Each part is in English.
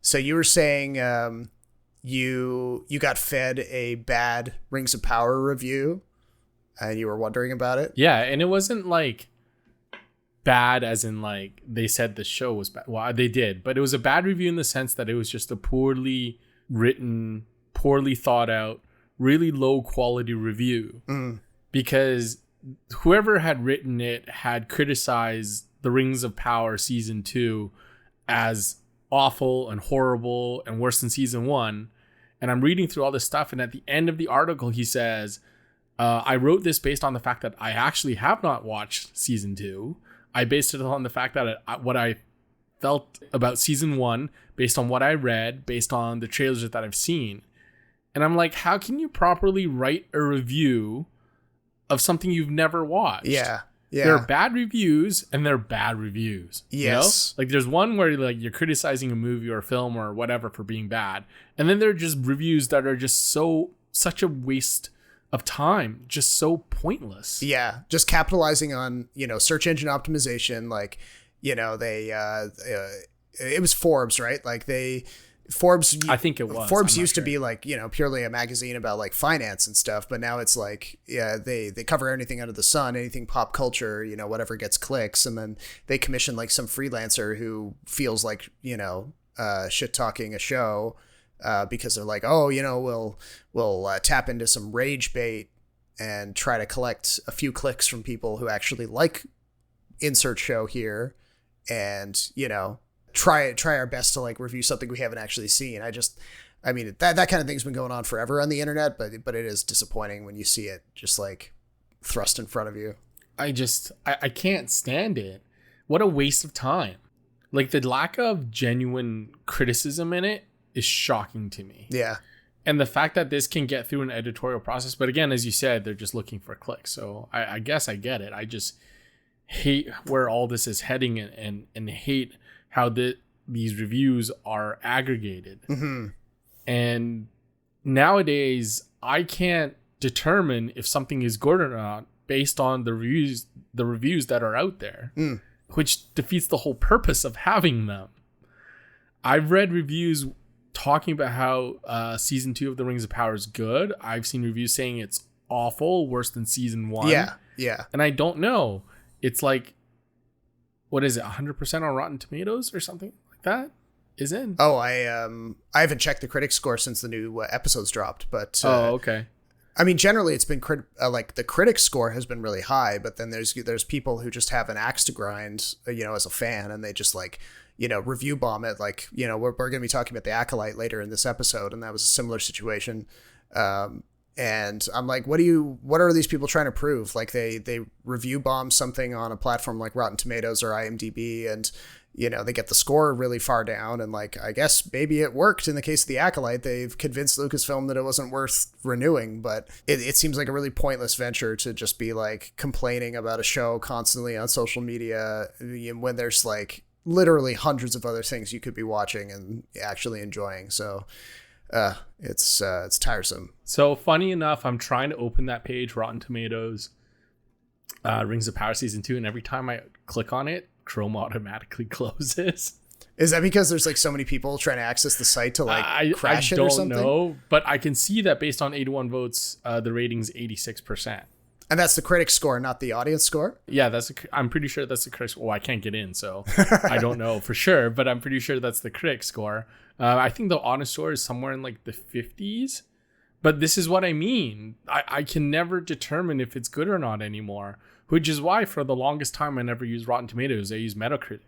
So you were saying you got fed a bad Rings of Power review and you were wondering about it? Yeah, and it wasn't like bad as in like they said the show was bad. Well, they did, but it was a bad review in the sense that it was just a poorly written, poorly thought out, really low quality review. Because whoever had written it had criticized the Rings of Power season 2 as awful and horrible and worse than season 1. And I'm reading through all this stuff, and at the end of the article he says, I wrote this based on the fact that I actually have not watched season 2. I based it on the fact that what I felt about season 1, based on what I read, based on the trailers that I've seen. And I'm like, how can you properly write a review of something you've never watched? Yeah. There are bad reviews and there are bad reviews. Yes. You know? Like there's one where like you're criticizing a movie or a film or whatever for being bad. And then there are just reviews that are just such a waste of time, just so pointless. Yeah, just capitalizing on, search engine optimization. Like, they it was Forbes, right? Like Forbes, I think it was. Forbes used to be like, purely a magazine about like finance and stuff, but now it's like, they cover anything under the sun, anything pop culture, whatever gets clicks, and then they commission like some freelancer who feels like, shit talking a show. Because they're like, oh, we'll tap into some rage bait and try to collect a few clicks from people who actually like insert show here, and try our best to like review something we haven't actually seen. I mean that kind of thing's been going on forever on the internet, but it is disappointing when you see it just like thrust in front of you. I can't stand it. What a waste of time. Like the lack of genuine criticism in it is shocking to me. Yeah. And the fact that this can get through an editorial process, but again, as you said, they're just looking for clicks. So I guess I get it. I just hate where all this is heading and hate how these reviews are aggregated. Mm-hmm. And nowadays, I can't determine if something is good or not based on the reviews that are out there, which defeats the whole purpose of having them. I've read reviews talking about how season 2 of The Rings of Power is good. I've seen reviews saying it's awful, worse than season 1. Yeah. And I don't know. It's like, what is it, 100% on Rotten Tomatoes or something like that? Is it? Oh, I haven't checked the critic score since the new episodes dropped, but okay. I mean, generally it's been like the critic score has been really high, but then there's people who just have an axe to grind, as a fan, and they just like, review bomb it. Like, we're going to be talking about the Acolyte later in this episode, and that was a similar situation. And I'm like, what are these people trying to prove? Like they review bomb something on a platform like Rotten Tomatoes or IMDb, and, they get the score really far down. And like, I guess maybe it worked in the case of the Acolyte. They've convinced Lucasfilm that it wasn't worth renewing, but it seems like a really pointless venture to just be like complaining about a show constantly on social media when there's like literally hundreds of other things you could be watching and actually enjoying. So it's tiresome. So funny enough, I'm trying to open that page, Rotten Tomatoes, Rings of Power season 2, and every time I click on it, Chrome automatically closes. Is that because there's like so many people trying to access the site to like crash it or something? I don't know, but I can see that based on 81 votes, the rating's 86%. And that's the critic score, not the audience score? Yeah, I'm pretty sure that's the critic score. Well, I can't get in, so I don't know for sure, but I'm pretty sure that's the critic score. I think the audience score is somewhere in like the 50s. But this is what I mean. I can never determine if it's good or not anymore, which is why for the longest time I never used Rotten Tomatoes. I use Metacritic.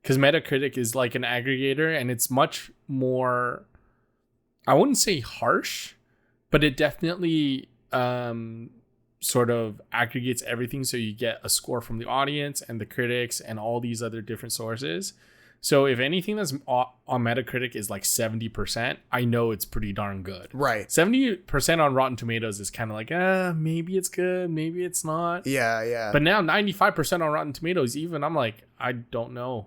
Because Metacritic is like an aggregator, and it's much more, I wouldn't say harsh, but it definitely sort of aggregates everything. So you get a score from the audience and the critics and all these other different sources. So if anything that's on Metacritic is like 70%, I know it's pretty darn good. Right. 70% on Rotten Tomatoes is kind of like, maybe it's good, maybe it's not. Yeah. But now 95% on Rotten Tomatoes, even I'm like, I don't know.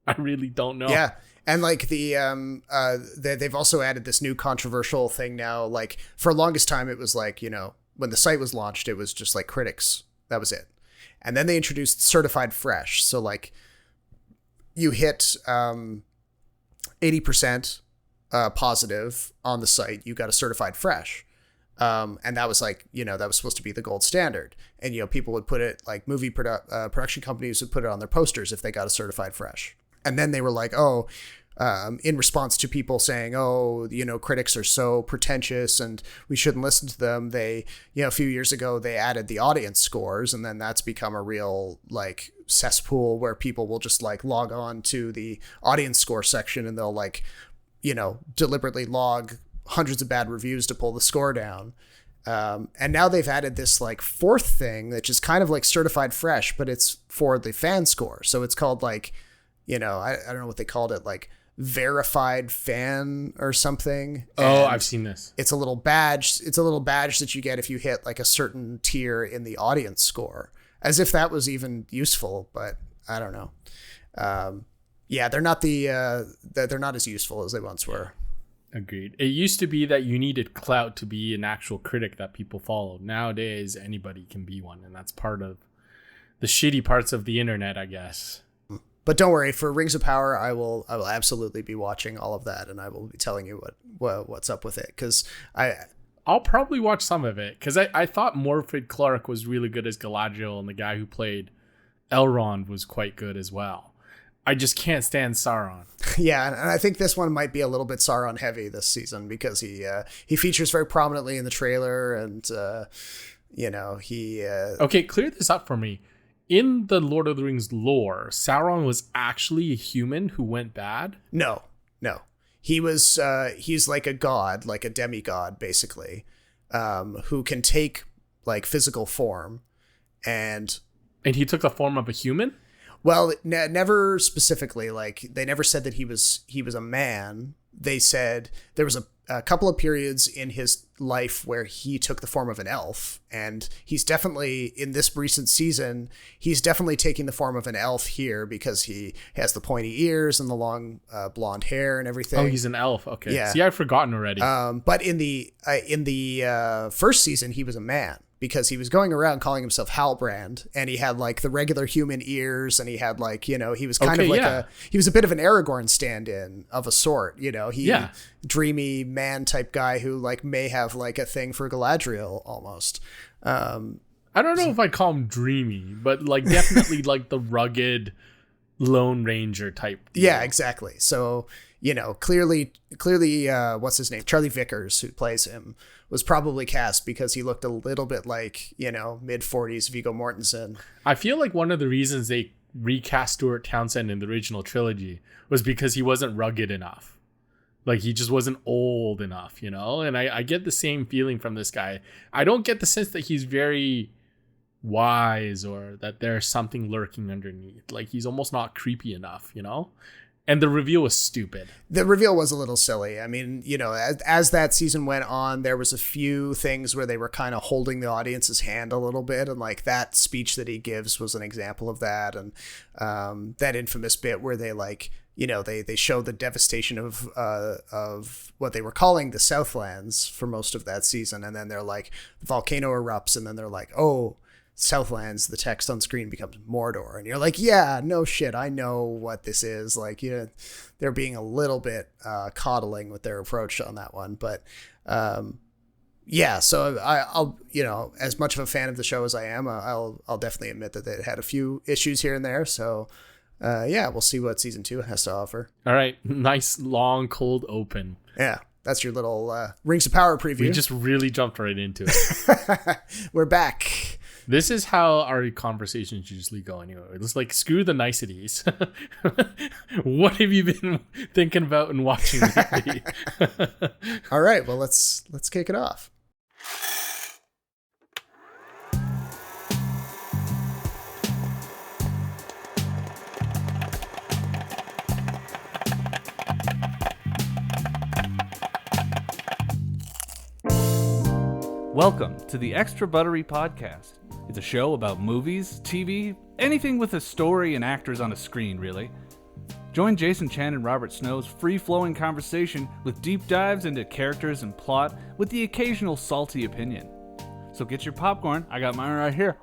I really don't know. Yeah. And like they've also added this new controversial thing now. Like for the longest time, it was like, when the site was launched, it was just like critics. That was it. And then they introduced certified fresh. So like you hit 80% positive on the site, you got a certified fresh. And that was like, that was supposed to be the gold standard. And, people would put it, like movie production companies would put it on their posters if they got a certified fresh. And then they were like, in response to people saying, critics are so pretentious and we shouldn't listen to them. They, a few years ago, they added the audience scores, and then that's become a real like cesspool where people will just like log on to the audience score section and they'll like, deliberately log hundreds of bad reviews to pull the score down. And now they've added this like fourth thing, which is kind of like certified fresh, but it's for the fan score. So it's called like, I don't know what they called it, like verified fan or something. Oh, I've seen this. It's a little badge. It's a little badge that you get if you hit like a certain tier in the audience score, as if that was even useful, but I don't know. They're not they're not as useful as they once were. Agreed. It used to be that you needed clout to be an actual critic that people followed. Nowadays, anybody can be one, and that's part of the shitty parts of the internet, I guess. But don't worry, for Rings of Power, I will absolutely be watching all of that, and I will be telling you what's up with it, because I'll probably watch some of it, because I thought Morfydd Clark was really good as Galadriel, and the guy who played Elrond was quite good as well. I just can't stand Sauron. Yeah, and I think this one might be a little bit Sauron heavy this season, because he features very prominently in the trailer, and he. Okay, clear this up for me. In the Lord of the Rings lore, Sauron was actually a human who went bad? No. He was he's like a god, like a demigod, basically, who can take like physical form, and he took the form of a human? Well, never specifically. Like, they never said that he was a man. They said there was a couple of periods in his life where he took the form of an elf, and he's definitely, in this recent season, he's definitely taking the form of an elf here, because he has the pointy ears and the long blonde hair and everything. Oh, he's an elf. Okay. Yeah. See, I've forgotten already. But in the first season, he was a man, because he was going around calling himself Halbrand, and he had like the regular human ears, and he had like, he was kind of like he was a bit of an Aragorn stand-in of a sort, dreamy man type guy who like may have like a thing for Galadriel almost. I don't know if I'd call him dreamy, but like definitely like the rugged Lone Ranger type deal. Yeah, exactly. So, clearly, what's his name? Charlie Vickers, who plays him, was probably cast because he looked a little bit like, mid-40s Viggo Mortensen. I feel like one of the reasons they recast Stuart Townsend in the original trilogy was because he wasn't rugged enough. Like, he just wasn't old enough, And I get the same feeling from this guy. I don't get the sense that he's very wise or that there's something lurking underneath. Like, he's almost not creepy enough, And the reveal was stupid. The reveal was a little silly. I mean, as that season went on, there was a few things where they were kind of holding the audience's hand a little bit. And like that speech that he gives was an example of that. And that infamous bit where they like, they show the devastation of what they were calling the Southlands for most of that season. And then they're like, the volcano erupts, and then they're like, oh, Southlands, the text on screen becomes Mordor, and you're like, yeah, no shit, I know what this is. Like, they're being a little bit coddling with their approach on that one, but so I'll as much of a fan of the show as I am, I'll definitely admit that it had a few issues here and there. So we'll see what season 2 has to offer. All right, nice long cold open. Yeah. That's your little Rings of Power preview. We just really jumped right into it. We're back. This is how our conversations usually go anyway. It's like, screw the niceties. What have you been thinking about and watching lately? All right, well, let's kick it off. Welcome to the Extra Buttery podcast. It's a show about movies, TV, anything with a story and actors on a screen, really. Join Jason Chan and Robert Snow's free-flowing conversation with deep dives into characters and plot with the occasional salty opinion. So get your popcorn, I got mine right here.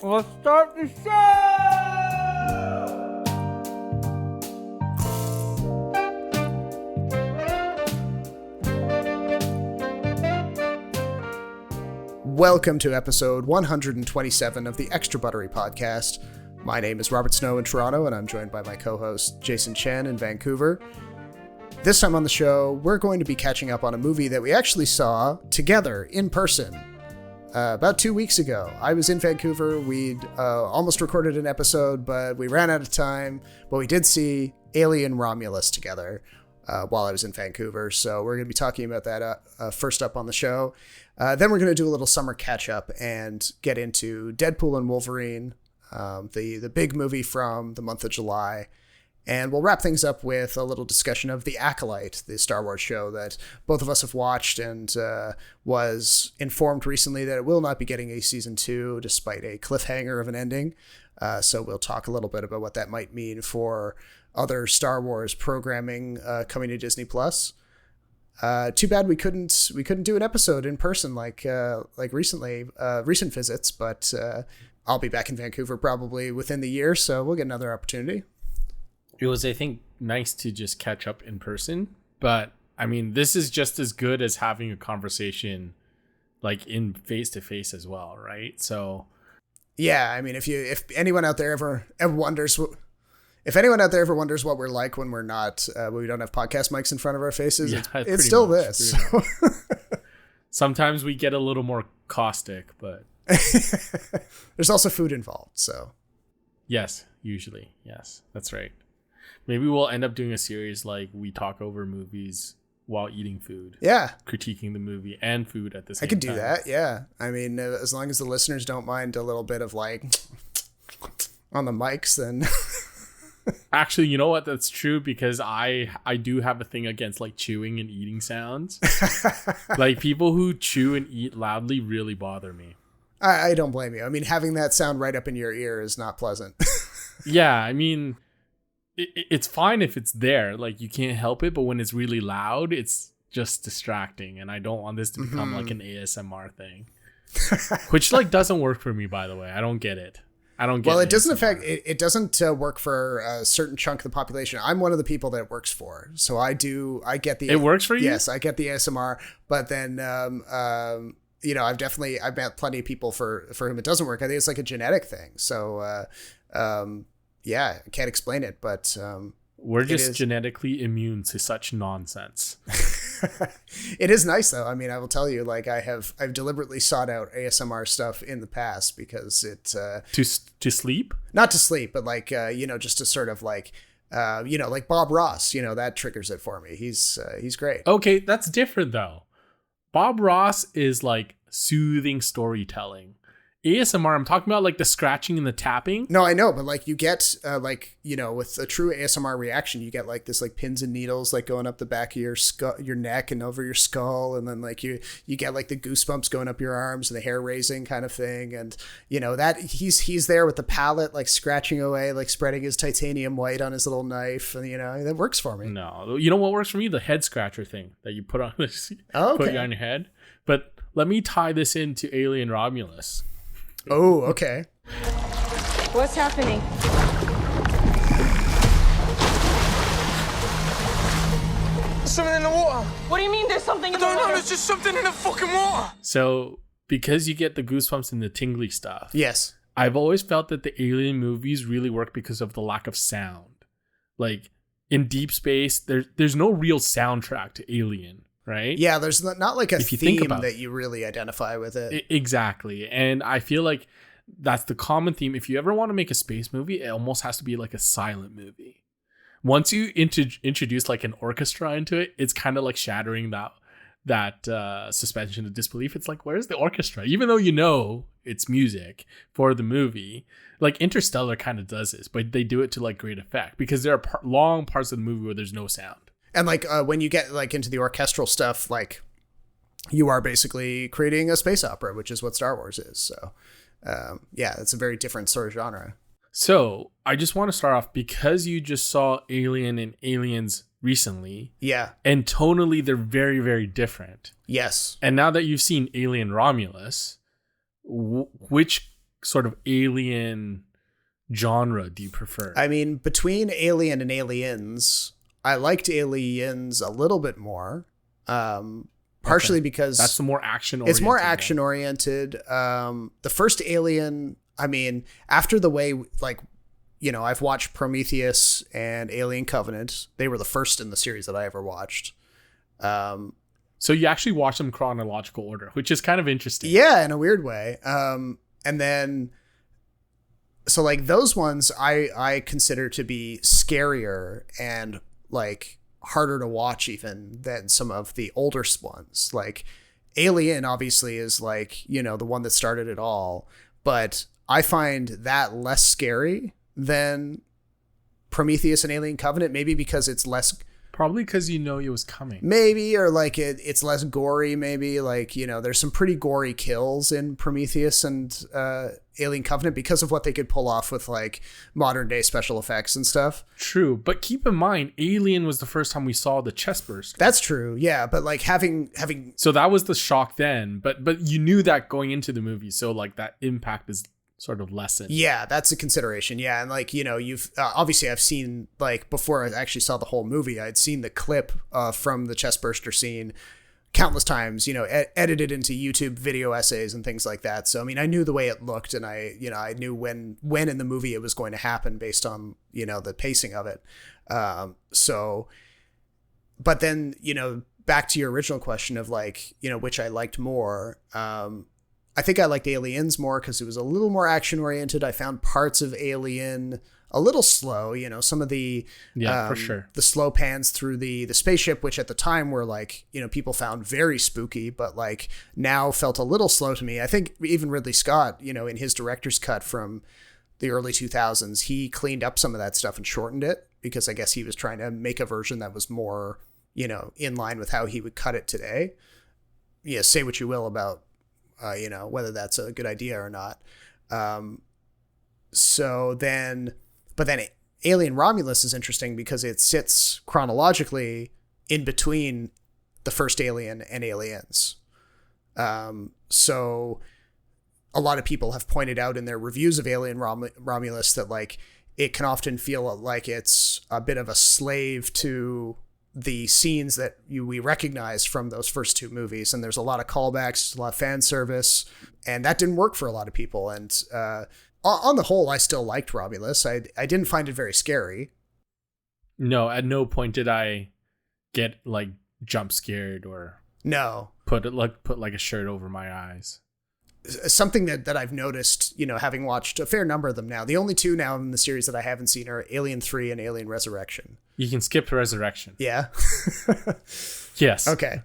Let's start the show! Welcome to episode 127 of the Extra Buttery podcast. My name is Robert Snow in Toronto, and I'm joined by my co-host Jason Chen in Vancouver. This time on the show, we're going to be catching up on a movie that we actually saw together in person about 2 weeks ago. I was in Vancouver. We'd almost recorded an episode, but we ran out of time. But we did see Alien Romulus together while I was in Vancouver. So we're going to be talking about that first up on the show. Then we're going to do a little summer catch-up and get into Deadpool and Wolverine, the big movie from the month of July. And we'll wrap things up with a little discussion of The Acolyte, the Star Wars show that both of us have watched, and was informed recently that it will not be getting a season 2 despite a cliffhanger of an ending. So we'll talk a little bit about what that might mean for other Star Wars programming coming to Disney Plus. Too bad we couldn't do an episode in person like recently, recent visits, but I'll be back in Vancouver probably within the year, so we'll get another opportunity. It was, I think, nice to just catch up in person, but I mean, this is just as good as having a conversation like in face to face as well, right? So yeah, I mean, if anyone out there ever wonders what we're like when we're not, when we don't have podcast mics in front of our faces, it's still much, this. Sometimes we get a little more caustic, but there's also food involved. So yes, usually. Yes, that's right. Maybe we'll end up doing a series like we talk over movies while eating food. Yeah. Critiquing the movie and food at the same time. I could do that. Yeah. I mean, as long as the listeners don't mind a little bit of like on the mics, then actually, you know what? That's true, because I do have a thing against like chewing and eating sounds. Like people who chew and eat loudly really bother me. I don't blame you. I mean, having that sound right up in your ear is not pleasant. Yeah, I mean, it's fine if it's there. Like you can't help it, but when it's really loud, it's just distracting. And I don't want this to become like an ASMR thing, which like doesn't work for me, by the way. I don't get it. Well, it doesn't affect it doesn't work for a certain chunk of the population. I'm one of the people that it works for. So I get the, it works for you? Yes, I get the ASMR, but then, you know, I've met plenty of people for whom it doesn't work. I think it's like a genetic thing. So, yeah, I can't explain it, but, we're just genetically immune to such nonsense. It is nice though. I mean, I will tell you, like I've deliberately sought out ASMR stuff in the past because it to sleep, not to sleep, but like you know, just to sort of like you know, like Bob Ross, you know, that triggers it for me. He's great. Okay, that's different though. Bob Ross is like soothing storytelling. ASMR, I'm talking about like the scratching and the tapping. No, I know, but like you get like, you know, with a true ASMR reaction, you get like this like pins and needles like going up the back of your skull, your neck and over your skull, and then like you get like the goosebumps going up your arms and the hair raising kind of thing, and you know that he's there with the palette like scratching away, like spreading his titanium white on his little knife, and you know that works for me. No, you know what works for me? The head scratcher thing that you put on this, put it on your head. But let me tie this into Alien Romulus. Oh, okay. What's happening? Something in the water. What do you mean there's something in the water? No, there's just something in the fucking water. So, because you get the goosebumps and the tingly stuff. Yes. I've always felt that the Alien movies really work because of the lack of sound. Like, in deep space, there's no real soundtrack to Alien. Right? Yeah, there's not like a theme that you really identify with it. Exactly. And I feel like that's the common theme. If you ever want to make a space movie, it almost has to be like a silent movie. Once you introduce like an orchestra into it, it's kind of like shattering that suspension of disbelief. It's like, where's the orchestra? Even though you know it's music for the movie. Like Interstellar kind of does this, but they do it to like great effect because there are long parts of the movie where there's no sound. And like when you get like into the orchestral stuff, like you are basically creating a space opera, which is what Star Wars is. So yeah, it's a very different sort of genre. So I just want to start off because you just saw Alien and Aliens recently. Yeah. And tonally, they're very, very different. Yes. And now that you've seen Alien Romulus, which sort of alien genre do you prefer? I mean, between Alien and Aliens, I liked Aliens a little bit more. partially because that's the more action it's more action oriented. The first Alien, I mean, after the way, like, you know, I've watched Prometheus and Alien Covenant. They were the first in the series that I ever watched. So you actually watch them chronological order, which is kind of interesting. Yeah, in a weird way. And then, so like those ones I consider to be scarier and like harder to watch even than some of the older ones. Like Alien obviously is like, you know, the one that started it all, but I find that less scary than Prometheus and Alien Covenant, maybe because it's less, probably because you know it was coming, maybe, or like it's less gory, maybe, like, you know, there's some pretty gory kills in Prometheus and Alien Covenant because of what they could pull off with like modern day special effects and stuff. True, but keep in mind Alien was the first time we saw the chest burst. That's true, yeah, but like having so that was the shock then, but you knew that going into the movie, so like that impact is sort of lessened. Yeah, that's a consideration. Yeah, and like, you know, you've obviously I've seen, like, before I actually saw the whole movie, I'd seen the clip from the chestburster scene countless times, you know, edited into YouTube video essays and things like that. So I mean, I knew the way it looked, and I knew when in the movie it was going to happen based on, you know, the pacing of it. So, but then, you know, back to your original question of like, you know, which I liked more. I think I liked Aliens more because it was a little more action oriented. I found parts of Alien a little slow, you know, some of the, for sure, the slow pans through the spaceship, which at the time were like, you know, people found very spooky, but like now felt a little slow to me. I think even Ridley Scott, you know, in his director's cut from the early 2000s, he cleaned up some of that stuff and shortened it because I guess he was trying to make a version that was more, you know, in line with how he would cut it today. Yeah. Say what you will about, you know, whether that's a good idea or not. So then, but then Alien Romulus is interesting because it sits chronologically in between the first Alien and Aliens. So a lot of people have pointed out in their reviews of Alien Romulus that like it can often feel like it's a bit of a slave to the scenes that we recognize from those first two movies. And there's a lot of callbacks, a lot of fan service, and that didn't work for a lot of people. And on the whole, I still liked Romulus. I didn't find it very scary. No, at no point did I get like jump scared or put like a shirt over my eyes. Something that I've noticed, you know, having watched a fair number of them now, the only two now in the series that I haven't seen are Alien 3 and Alien Resurrection. You can skip Resurrection. Yeah. Yes. Okay.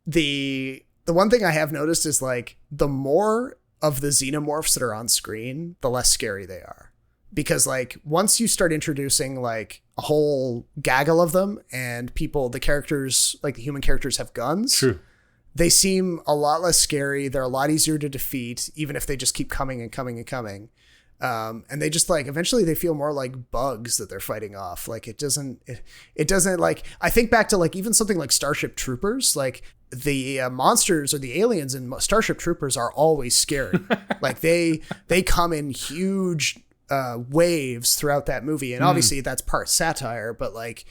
The one thing I have noticed is like the more of the xenomorphs that are on screen, the less scary they are. Because like once you start introducing like a whole gaggle of them and the characters, like the human characters have guns. True. They seem a lot less scary. They're a lot easier to defeat, even if they just keep coming and coming and coming. And they just like, eventually they feel more like bugs that they're fighting off. Like it doesn't like, I think back to like even something like Starship Troopers, like the monsters or the aliens in Starship Troopers are always scary. Like they come in huge waves throughout that movie. And obviously that's part satire, but like,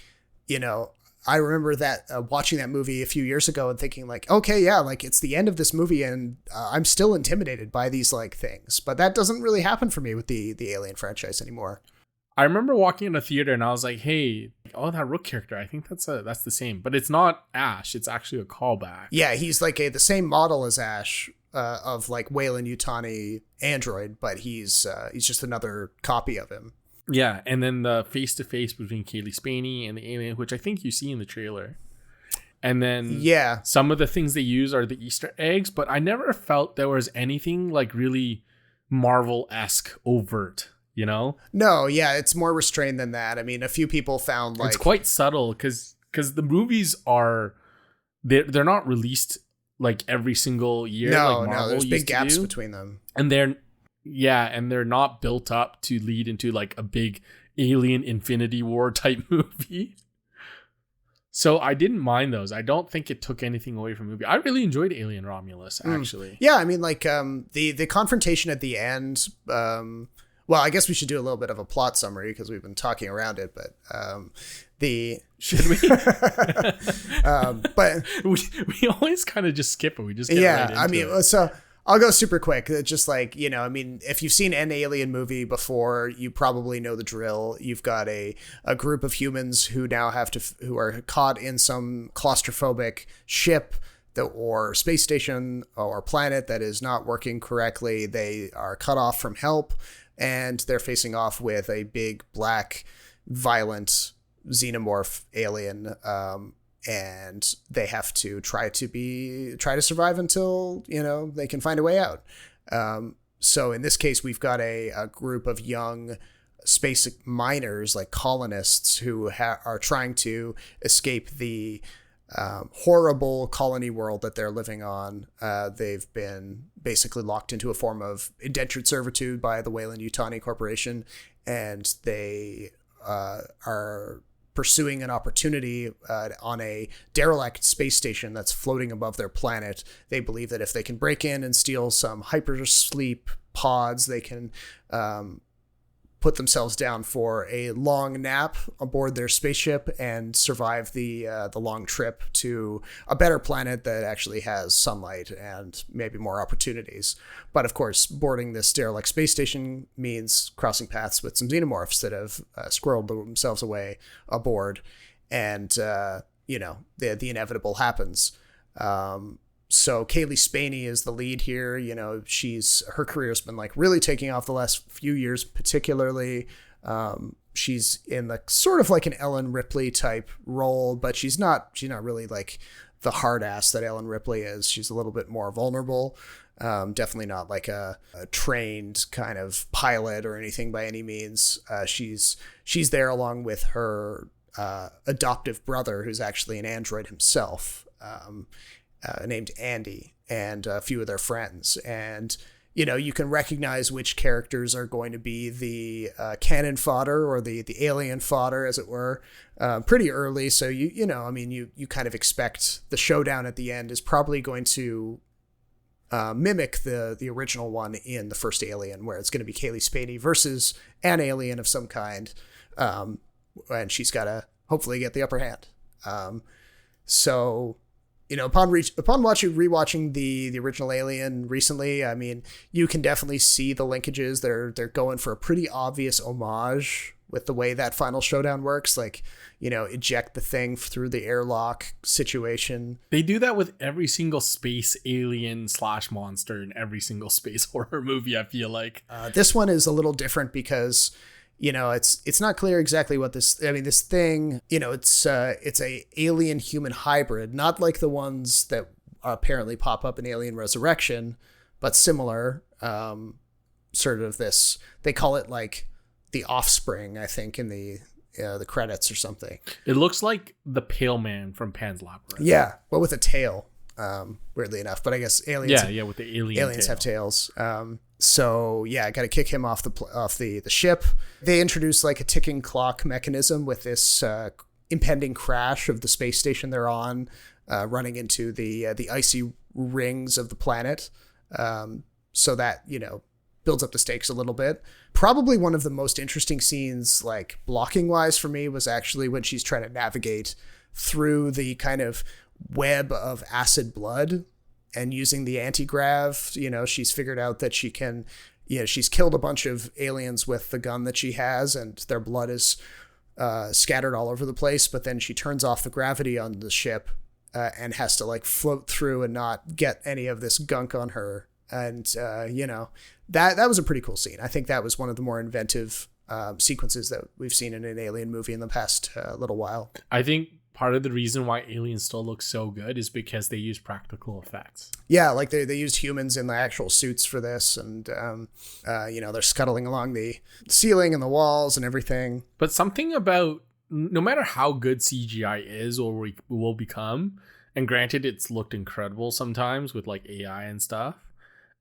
you know, I remember that watching that movie a few years ago and thinking like, okay, yeah, like it's the end of this movie and I'm still intimidated by these like things, but that doesn't really happen for me with the Alien franchise anymore. I remember walking in a theater and I was like, hey, oh, that Rook character, I think that's the same, but it's not Ash. It's actually a callback. Yeah. He's like the same model as Ash of like Weyland Yutani android, but he's just another copy of him. Yeah, and then the face-to-face between Kaylee Spaney and the alien, which I think you see in the trailer. And then some of the things they use are the Easter eggs, but I never felt there was anything like really Marvel-esque overt, you know? No, yeah, it's more restrained than that. I mean, a few people found like... It's quite subtle because the movies are... They're not released like every single year. No, there's big gaps between them. And they're not built up to lead into like a big Alien Infinity War type movie. So I didn't mind those. I don't think it took anything away from the movie. I really enjoyed Alien Romulus, actually. Yeah, I mean, like the confrontation at the end Well, I guess we should do a little bit of a plot summary because we've been talking around it, but should we? But we always kind of just skip it. We just get right into I mean, it. so I'll go super quick. Just like, I mean, if you've seen an Alien movie before, you probably know the drill. You've got a group of humans who now who are caught in some claustrophobic ship or space station or planet that is not working correctly. They are cut off from help, and they're facing off with a big black violent xenomorph alien, and they have to try to survive until they can find a way out. So in this case, we've got a group of young space miners, like colonists, who are trying to escape the horrible colony world that they're living on. They've been basically locked into a form of indentured servitude by the Weyland-Yutani Corporation, and they are pursuing an opportunity on a derelict space station that's floating above their planet. They believe that if they can break in and steal some hypersleep pods, they can put themselves down for a long nap aboard their spaceship and survive the long trip to a better planet that actually has sunlight and maybe more opportunities. But of course, boarding this derelict space station means crossing paths with some xenomorphs that have squirreled themselves away aboard, and the inevitable happens. So Kaylee Spaney is the lead here. Her career has been like really taking off the last few years, particularly. She's in the sort of like an Ellen Ripley type role, but she's not really like the hard ass that Ellen Ripley is. She's a little bit more vulnerable. Definitely not like a trained kind of pilot or anything by any means. She's there along with her adoptive brother, who's actually an android himself. Named Andy, and a few of their friends. And, you can recognize which characters are going to be the cannon fodder or the alien fodder, as it were, pretty early. So, you kind of expect the showdown at the end is probably going to mimic the original one in the first Alien, where it's going to be Kaylee Spaney versus an alien of some kind. And she's got to hopefully get the upper hand. So... upon rewatching the original Alien recently, I mean, you can definitely see the linkages. They're going for a pretty obvious homage with the way that final showdown works. Like, eject the thing through the airlock situation. They do that with every single space alien / monster in every single space horror movie, I feel like. This one is a little different because... it's not clear exactly what this thing, it's a alien human hybrid, not like the ones that apparently pop up in Alien Resurrection, but similar, sort of this, they call it like the offspring, I think, in the credits or something. It looks like the Pale Man from Pan's Labyrinth. Yeah. Well, with a tail, weirdly enough, but I guess aliens, with the aliens have tails. So yeah, I got to kick him off the ship. They introduce like a ticking clock mechanism with this impending crash of the space station they're on, running into the icy rings of the planet. So that builds up the stakes a little bit. Probably one of the most interesting scenes, like blocking wise for me, was actually when she's trying to navigate through the kind of web of acid blood. And using the anti-grav, she's figured out that she can, she's killed a bunch of aliens with the gun that she has, and their blood is scattered all over the place. But then she turns off the gravity on the ship and has to like float through and not get any of this gunk on her. And, that was a pretty cool scene. I think that was one of the more inventive sequences that we've seen in an Alien movie in the past little while. I think part of the reason why Alien still looks so good is because they use practical effects. Yeah, like they used humans in the actual suits for this, and they're scuttling along the ceiling and the walls and everything. But something about, no matter how good CGI is or will become, and granted it's looked incredible sometimes with like AI and stuff,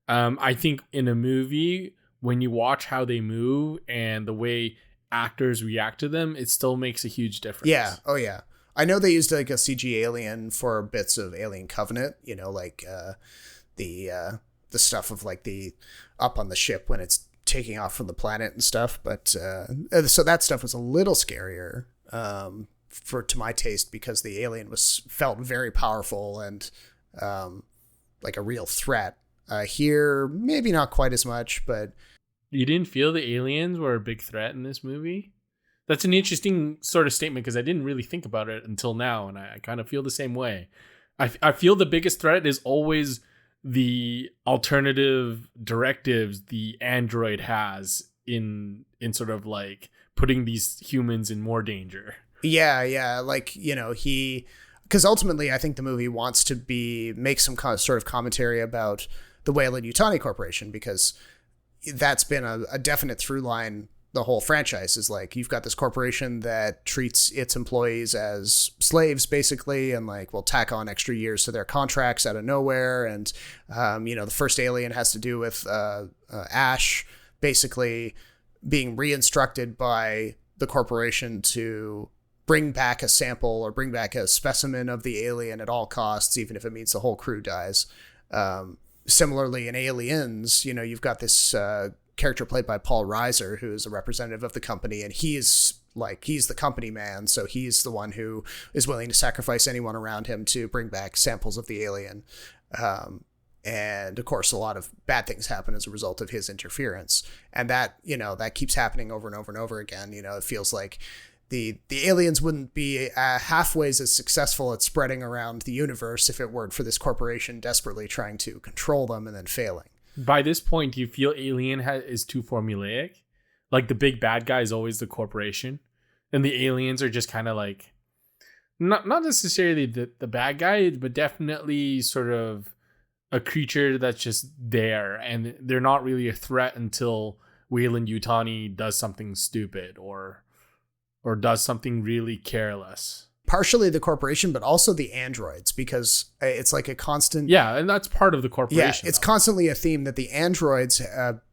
I think in a movie, when you watch how they move and the way actors react to them, it still makes a huge difference. Yeah. Oh yeah. I know they used like a CG alien for bits of Alien Covenant, like the stuff of like the up on the ship when it's taking off from the planet and stuff. But so that stuff was a little scarier to my taste, because the alien felt very powerful and like a real threat. Here, maybe not quite as much, but you didn't feel the aliens were a big threat in this movie? That's an interesting sort of statement, because I didn't really think about it until now, and I kind of feel the same way. I feel the biggest threat is always the alternative directives the android has in sort of like putting these humans in more danger. Yeah, like, you know, because ultimately I think the movie wants to make some sort of commentary about the Weyland-Yutani Corporation, because that's been a definite through line. The whole franchise is like, you've got this corporation that treats its employees as slaves, basically, and like will tack on extra years to their contracts out of nowhere. And, you know, the first Alien has to do with Ash basically being re-instructed by the corporation to bring back a sample or bring back a specimen of the alien at all costs, even if it means the whole crew dies. Similarly, in Aliens, you know, you've got this character played by Paul Reiser, who is a representative of the company, and he's the company man, so he's the one who is willing to sacrifice anyone around him to bring back samples of the alien. And of course, a lot of bad things happen as a result of his interference, and that, you know, that keeps happening over and over and over again. You know, it feels like the aliens wouldn't be halfway as successful at spreading around the universe if it weren't for this corporation desperately trying to control them and then failing. By this point, do you feel Alien is too formulaic? Like the big bad guy is always the corporation, and the aliens are just kind of like not necessarily the bad guy, but definitely sort of a creature that's just there, and they're not really a threat until Weyland-Yutani does something stupid or does something really careless. Partially the corporation, but also the androids, because it's like a constant... Yeah, and that's part of the corporation. Yeah, it's constantly a theme that the androids,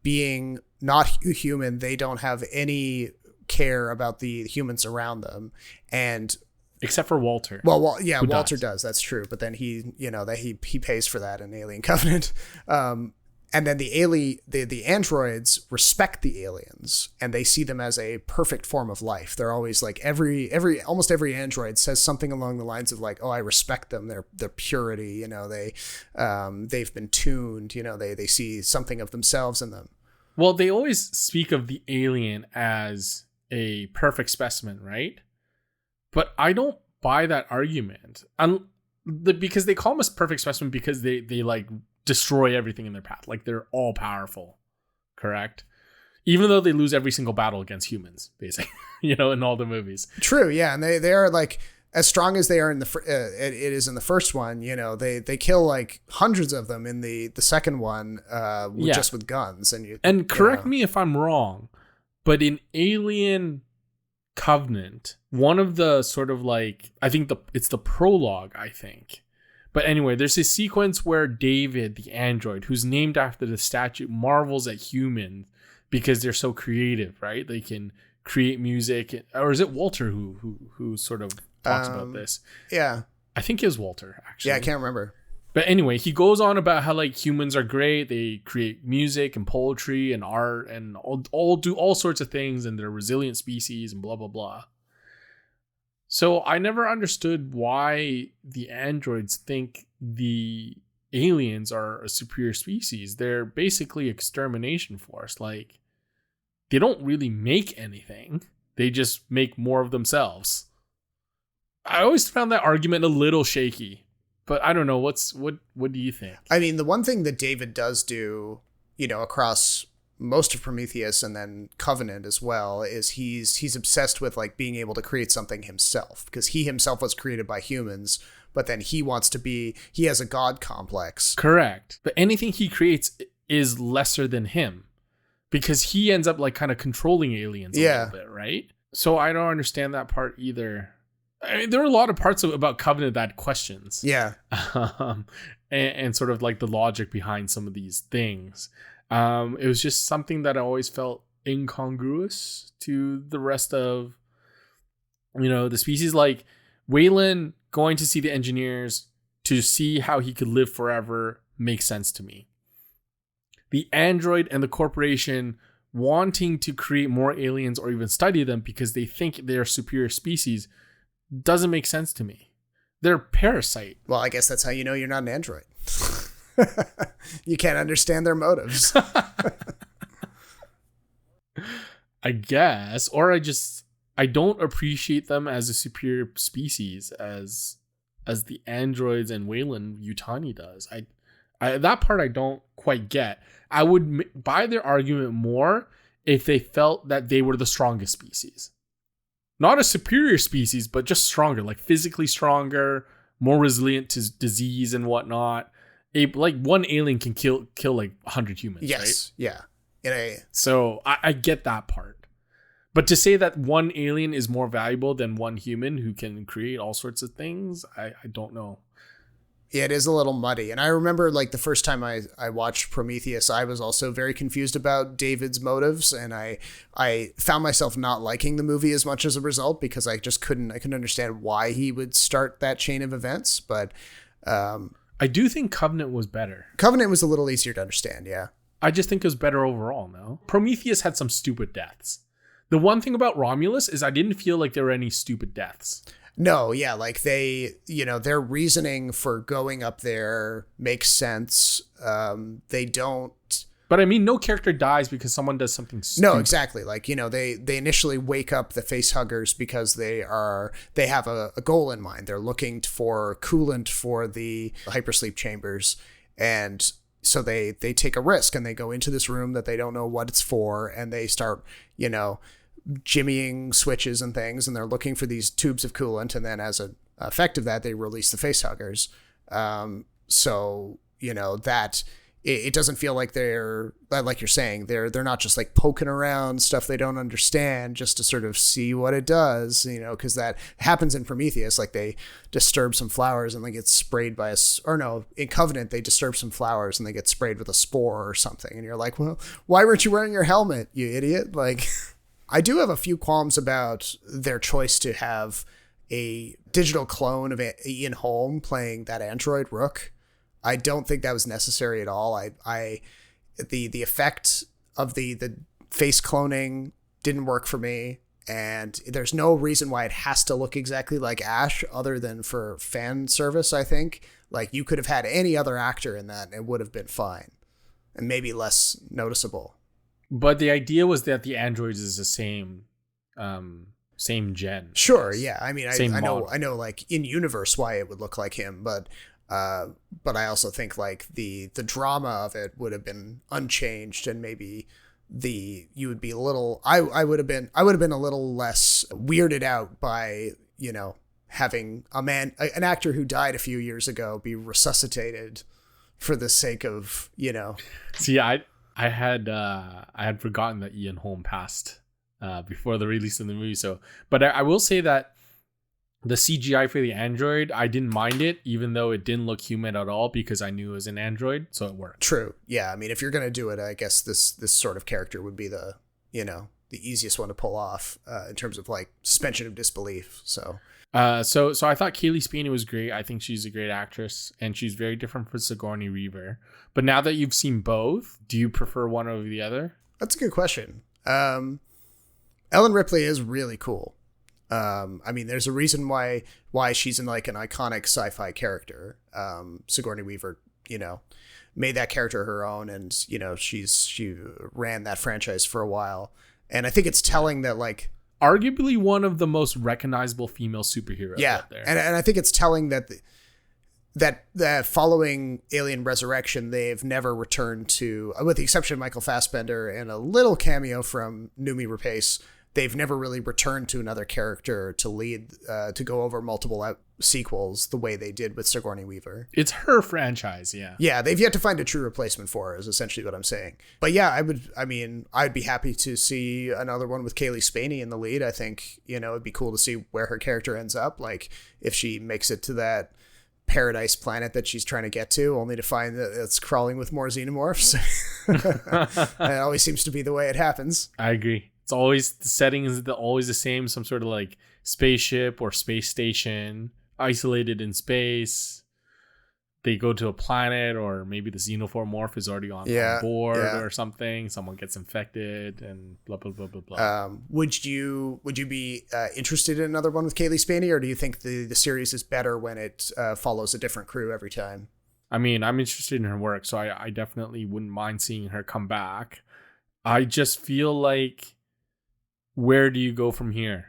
being not human, they don't have any care about the humans around them. And except for Walter. Well, Walter does. That's true. But then he pays for that in Alien Covenant. And then the androids respect the aliens, and they see them as a perfect form of life. They're always like almost every android says something along the lines of like, "Oh, I respect them. Their purity. You know, they've been tuned. You know, they see something of themselves in them." Well, they always speak of the alien as a perfect specimen, right? But I don't buy that argument. Because they call them a perfect specimen because they like destroy everything in their path. Like they're all powerful, correct? Even though they lose every single battle against humans, basically, you know, in all the movies. True, yeah, and they are like as strong as they are in it is in the first one. You know, they kill like hundreds of them in the second one, just with guns. And correct me if I'm wrong, but in Alien Covenant, one of the sort of like, I think it's the prologue, I think. But anyway, there's a sequence where David, the android, who's named after the statue, marvels at humans because they're so creative, right? They can create music. Or is it Walter who sort of talks about this? Yeah. I think it was Walter, actually. Yeah, I can't remember. But anyway, he goes on about how like humans are great. They create music and poetry and art and all do all sorts of things, and they're a resilient species and blah, blah, blah. So I never understood why the androids think the aliens are a superior species. They're basically extermination force. Like, they don't really make anything. They just make more of themselves. I always found that argument a little shaky, but I don't know. What do you think? I mean, the one thing that David does do, you know, across most of Prometheus and then Covenant as well, is he's obsessed with like being able to create something himself, because he himself was created by humans, but then he has a god complex. Correct. But anything he creates is lesser than him, because he ends up like kind of controlling aliens a little bit, right? So I don't understand that part either. I mean, there are a lot of parts about Covenant that questions. Yeah. And sort of like the logic behind some of these things. It was just something that I always felt incongruous to the rest of, you know, the species. Like Weyland going to see the engineers to see how he could live forever makes sense to me. The android and the corporation wanting to create more aliens or even study them because they think they're superior species doesn't make sense to me. They're parasite. Well, I guess that's how you know you're not an android. You can't understand their motives. I guess, or I don't appreciate them as a superior species as the androids and Wayland Yutani does. I that part I don't quite get. I would buy their argument more if they felt that they were the strongest species. Not a superior species, but just stronger, like physically stronger, more resilient to disease and whatnot. Like one alien can kill like 100 humans, yes, right? Yeah. So I get that part. But to say that one alien is more valuable than one human who can create all sorts of things, I don't know. Yeah, it is a little muddy. And I remember like the first time I watched Prometheus, I was also very confused about David's motives. And I found myself not liking the movie as much as a result because I just couldn't understand why he would start that chain of events. But I do think Covenant was better. Covenant was a little easier to understand, yeah. I just think it was better overall, no? Prometheus had some stupid deaths. The one thing about Romulus is I didn't feel like there were any stupid deaths. No, yeah, like they, their reasoning for going up there makes sense. They don't. But I mean, no character dies because someone does something stupid. No, exactly. Like, they initially wake up the facehuggers because they have a goal in mind. They're looking for coolant for the hypersleep chambers. And so they take a risk and they go into this room that they don't know what it's for. And they start, jimmying switches and things, and they're looking for these tubes of coolant, and then as an effect of that, they release the facehuggers. So that it doesn't feel like they're, like you're saying, they're not just like poking around stuff they don't understand just to sort of see what it does, because that happens in Prometheus. Like they disturb some flowers and they get sprayed by in Covenant they disturb some flowers and they get sprayed with a spore or something, and you're like, well, why weren't you wearing your helmet, you idiot? Like. I do have a few qualms about their choice to have a digital clone of Ian Holm playing that android Rook. I don't think that was necessary at all. The effect of the face cloning didn't work for me, and there's no reason why it has to look exactly like Ash other than for fan service, I think. Like, you could have had any other actor in that and it would have been fine and maybe less noticeable. But the idea was that the androids is the same gen. Sure, yeah. I mean, I know, like in universe why it would look like him, but I also think like the drama of it would have been unchanged, and maybe you would be a little. I would have been a little less weirded out by having an actor who died a few years ago be resuscitated for the sake of See, I had forgotten that Ian Holm passed before the release of the movie. So, but I will say that the CGI for the android, I didn't mind it, even though it didn't look human at all, because I knew it was an android, so it worked. True. Yeah. I mean, if you're gonna do it, I guess this sort of character would be the easiest one to pull off in terms of like suspension of disbelief. So. So I thought Kaylee Spinney was great. I think she's a great actress, and she's very different from Sigourney Weaver. But now that you've seen both, do you prefer one over the other? That's a good question. Ellen Ripley is really cool. I mean, there's a reason why she's in like an iconic sci-fi character. Sigourney Weaver, made that character her own, and she ran that franchise for a while. And I think it's telling that like. Arguably one of the most recognizable female superheroes out there. And I think it's telling that following Alien Resurrection, they've never returned to, with the exception of Michael Fassbender and a little cameo from Noomi Rapace, they've never really returned to another character to lead, to go over multiple sequels the way they did with Sigourney Weaver. It's her franchise, yeah. Yeah, they've yet to find a true replacement for her, is essentially what I'm saying. But yeah, I'd be happy to see another one with Kaylee Spinney in the lead. I think, it'd be cool to see where her character ends up. Like, if she makes it to that paradise planet that she's trying to get to, only to find that it's crawling with more xenomorphs. It always seems to be the way it happens. I agree. It's always, the setting is always the same, some sort of like spaceship or space station, isolated in space. they go to a planet, or maybe the xenomorph is already on board or something. Someone gets infected and blah, blah, blah, blah, blah. Would you be interested in another one with Kaylee Spaney, or do you think the series is better when it follows a different crew every time? I mean, I'm interested in her work, so I definitely wouldn't mind seeing her come back. I just feel like, where do you go from here?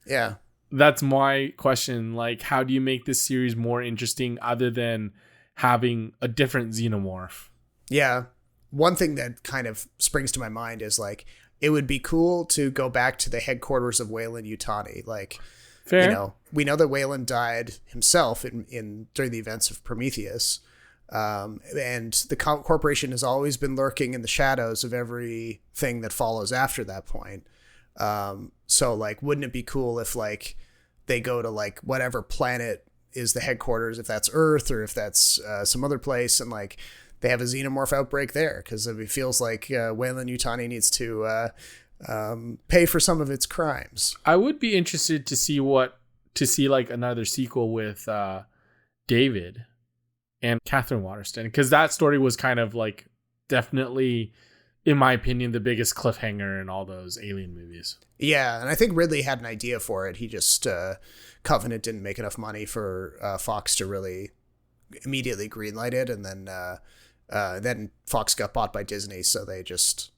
Yeah. That's my question. Like, how do you make this series more interesting other than having a different xenomorph? Yeah. One thing that kind of springs to my mind is like, it would be cool to go back to the headquarters of Weyland-Yutani. Like, fair. You know, we know that Weyland died himself in during the events of Prometheus. And the corporation has always been lurking in the shadows of everything that follows after that point. So like, wouldn't it be cool if like they go to like whatever planet is the headquarters, if that's Earth or if that's some other place, and like they have a xenomorph outbreak there, because it feels like Weyland-Yutani needs to pay for some of its crimes. I would be interested to see like another sequel with David and Catherine Waterston, because that story was kind of like definitely, in my opinion, the biggest cliffhanger in all those Alien movies. Yeah, and I think Ridley had an idea for it. He just Covenant didn't make enough money for Fox to really immediately greenlight it, and then Fox got bought by Disney, so they just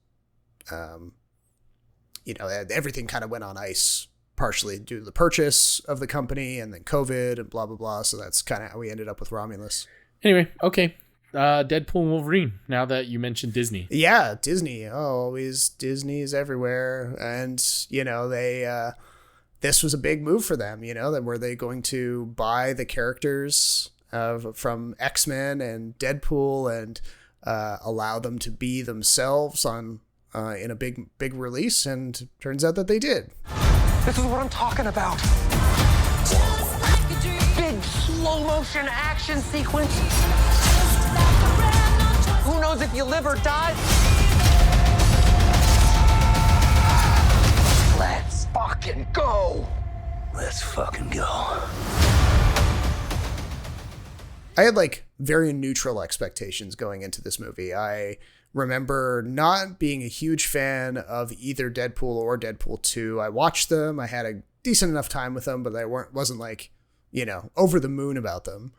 everything kind of went on ice, partially due to the purchase of the company and then COVID and blah blah blah. So that's kind of how we ended up with Romulus. Anyway, okay. Deadpool and Wolverine, now that you mentioned Disney. Yeah, Disney. Oh, always Disney is everywhere. And, you know, this was a big move for them, you know, that were they going to buy the characters from X-Men and Deadpool and allow them to be themselves in a big release, and turns out that they did. This is what I'm talking about. Big slow motion action sequence. Who knows if you live or die? Let's fucking go. Let's fucking go. I had like very neutral expectations going into this movie. I remember not being a huge fan of either Deadpool or Deadpool 2. I watched them. I had a decent enough time with them, but I wasn't like, you know, over the moon about them.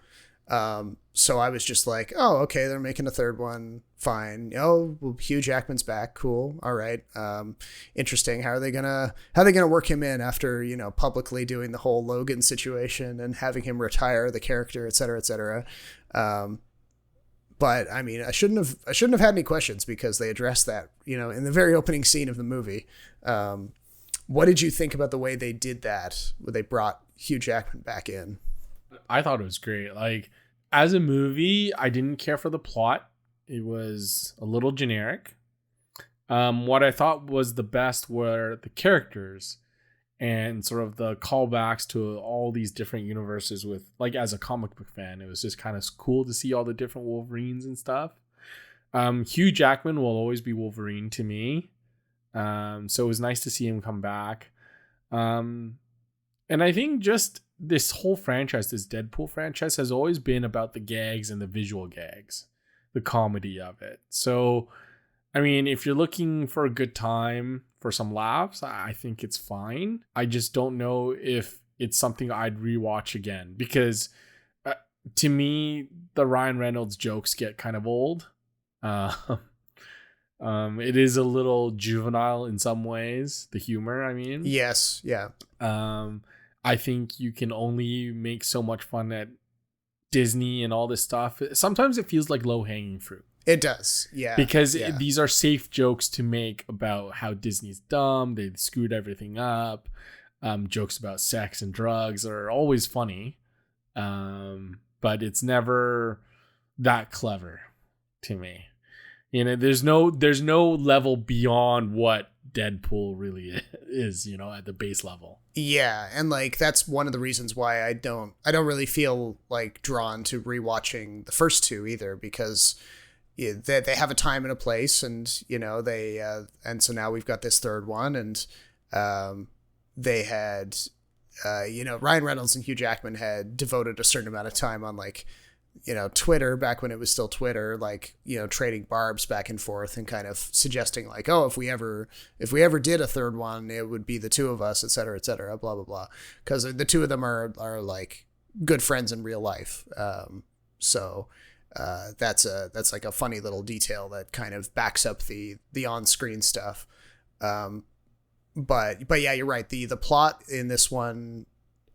So I was just like, oh, okay, they're making a third one. Fine. Oh, well, Hugh Jackman's back. Cool. All right. Interesting. How are they gonna work him in after, you know, publicly doing the whole Logan situation and having him retire the character, et cetera, et cetera. But I mean, I shouldn't have had any questions, because they addressed that, you know, in the very opening scene of the movie. What did you think about the way they did that, where they brought Hugh Jackman back in? I thought it was great. Like, as a movie, I didn't care for the plot. It was a little generic. What I thought was the best were the characters and sort of the callbacks to all these different universes. With, like, as a comic book fan, it was just kind of cool to see all the different Wolverines and stuff. Hugh Jackman will always be Wolverine to me. So it was nice to see him come back. And I think just this whole franchise, this Deadpool franchise, has always been about the gags and the visual gags, the comedy of it. So, I mean, if you're looking for a good time, for some laughs, I think it's fine. I just don't know if it's something I'd rewatch again, because to me, the Ryan Reynolds jokes get kind of old. It is a little juvenile in some ways, the humor, I mean. Yes, yeah. I think you can only make so much fun at Disney and all this stuff. Sometimes it feels like low-hanging fruit. It does, yeah. Because these are safe jokes to make about how Disney's dumb, they screwed everything up. Jokes about sex and drugs are always funny. But it's never that clever to me. You know, there's no level beyond what Deadpool really is, you know, at the base level. Yeah, and like that's one of the reasons why I don't really feel like drawn to rewatching the first two either, because they have a time and a place, and you know they and so now we've got this third one, and they had you know, Ryan Reynolds and Hugh Jackman had devoted a certain amount of time on like Twitter back when it was still Twitter, like, trading barbs back and forth and kind of suggesting like, oh, if we ever did a third one, it would be the two of us, et cetera, blah, blah, blah. Because the two of them are like good friends in real life. So that's like a funny little detail that kind of backs up the on-screen stuff. But yeah, you're right. The plot in this one,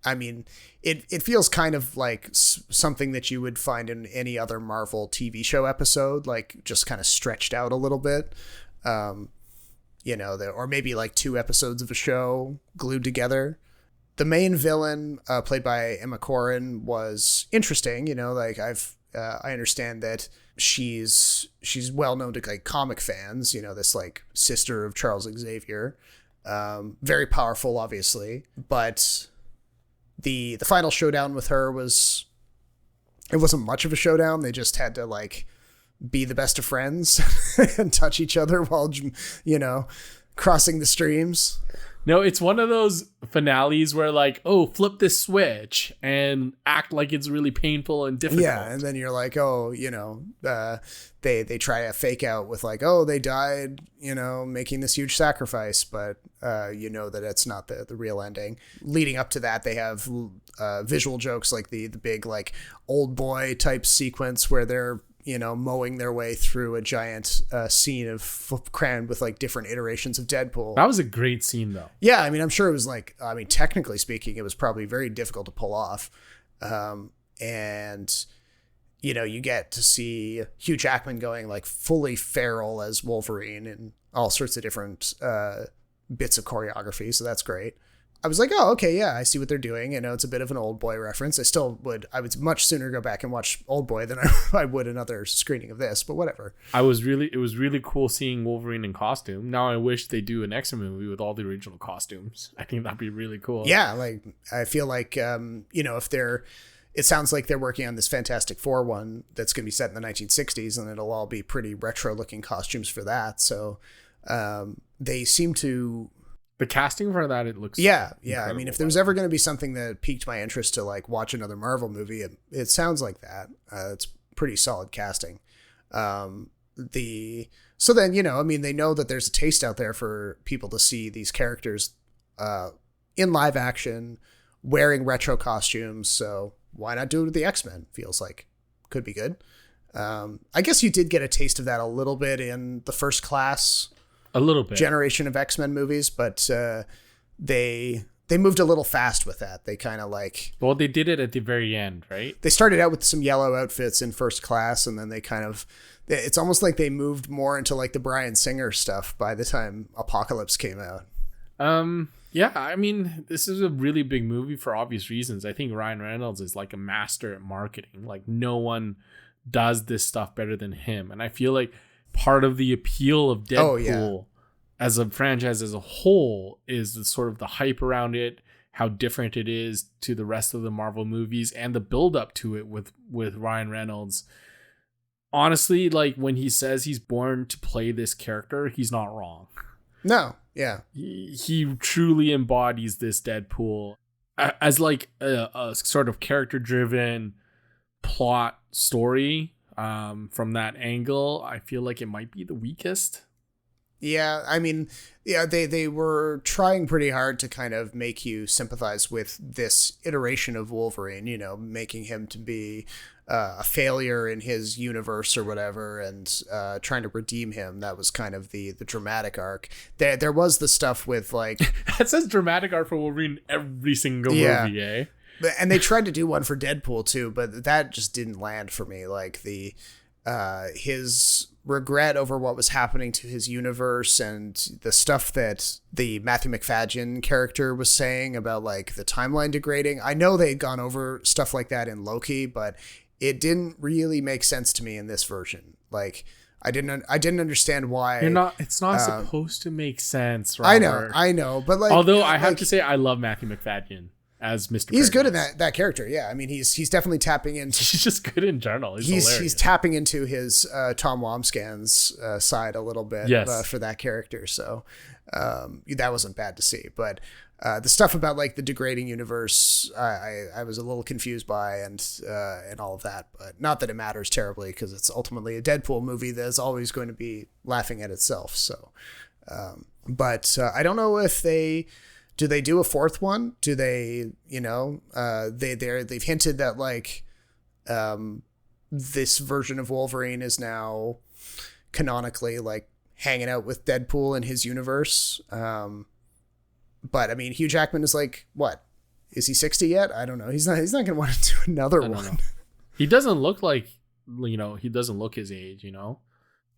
I mean, it feels kind of like something that you would find in any other Marvel TV show episode, like just kind of stretched out a little bit. Or maybe like 2 episodes of a show glued together. The main villain, played by Emma Corrin, was interesting. I understand that she's well known to like comic fans. This like sister of Charles Xavier, very powerful, obviously, but the final showdown with her it wasn't much of a showdown. They just had to like be the best of friends and touch each other while, crossing the streams. No, it's one of those finales where like, oh, flip this switch and act like it's really painful and difficult. Yeah, and then you're like, oh, they try to fake out with like, oh, they died, making this huge sacrifice, but that it's not the real ending. Leading up to that, they have visual jokes like the big like old boy type sequence where they're mowing their way through a giant scene crammed with like different iterations of Deadpool. That was a great scene though. Yeah, I mean, I'm sure it was like, technically speaking, it was probably very difficult to pull off. And you get to see Hugh Jackman going like fully feral as Wolverine and all sorts of different bits of choreography. So that's great. I was like, oh, okay, yeah, I see what they're doing. It's a bit of an Old Boy reference. I would much sooner go back and watch Old Boy than I would another screening of this, but whatever. It was really cool seeing Wolverine in costume. Now I wish they do an X-Men movie with all the original costumes. I think that'd be really cool. Yeah, like I feel like, it sounds like they're working on this Fantastic Four one that's going to be set in the 1960s, and it'll all be pretty retro looking costumes for that. So they seem to... The casting for that, it looks I mean, if there was ever going to be something that piqued my interest to like watch another Marvel movie, it sounds like that. It's pretty solid casting. So then, they know that there's a taste out there for people to see these characters in live action wearing retro costumes. So why not do it with the X-Men? Feels like could be good. I guess you did get a taste of that a little bit in the First Class a little bit generation of X-Men movies, but they moved a little fast with that. They kind of like, well, they did it at the very end, right? They started out with some yellow outfits in First Class, and then they kind of, it's almost like they moved more into like the Bryan Singer stuff by the time Apocalypse came out. Yeah, I mean, this is a really big movie for obvious reasons. I think Ryan Reynolds is like a master at marketing. Like no one does this stuff better than him. And I feel like part of the appeal of Deadpool as a franchise as a whole is the sort of the hype around it, how different it is to the rest of the Marvel movies, and the build up to it with Ryan Reynolds. Honestly, like when he says he's born to play this character, he's not wrong. No, yeah. He truly embodies this Deadpool as like a sort of character driven plot story. From that angle, I feel like it might be the weakest. Yeah, I mean, yeah, they were trying pretty hard to kind of make you sympathize with this iteration of Wolverine, making him to be a failure in his universe or whatever, and trying to redeem him. That was kind of the dramatic arc. There was the stuff with like... It says dramatic arc for Wolverine every single movie, eh? And they tried to do one for Deadpool too, but that just didn't land for me. Like his regret over what was happening to his universe and the stuff that the Matthew McFadden character was saying about like the timeline degrading. I know they'd gone over stuff like that in Loki, but it didn't really make sense to me in this version. Like I didn't understand why. It's not supposed to make sense, Robert. I know, but like, although I have to say I love Matthew McFadden as Mr. He's Paradise. good in that character. Yeah. I mean, he's definitely tapping into, he's just good in general. He's tapping into his Tom Wambsgans side a little bit. Yes. For that character. So that wasn't bad to see, but The stuff about like the degrading universe, I was a little confused by, and all of that, but not that it matters terribly because it's ultimately a Deadpool movie that's always going to be laughing at itself. So, but I don't know if they do a fourth one? Do they, they've hinted that like this version of Wolverine is now canonically like hanging out with Deadpool in his universe. But I mean, Hugh Jackman is like, what? Is he 60 yet? I don't know. He's not going to want to do another one. He doesn't look like, he doesn't look his age,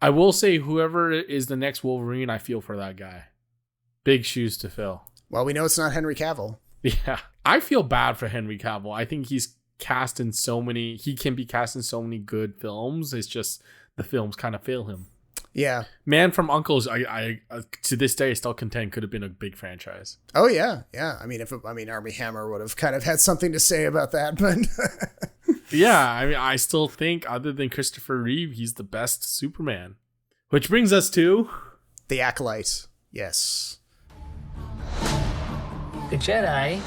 I will say whoever is the next Wolverine, I feel for that guy. Big shoes to fill. Well, we know it's not Henry Cavill. Yeah. I feel bad for Henry Cavill. I think he can be cast in so many good films. It's just the films kind of fail him. Yeah. Man from Uncle's, I to this day still contend could have been a big franchise. Oh yeah. Yeah. I mean, Armie Hammer would have kind of had something to say about that, but yeah, I mean, I still think other than Christopher Reeve, he's the best Superman. Which brings us to the Acolyte. Yes. The Jedi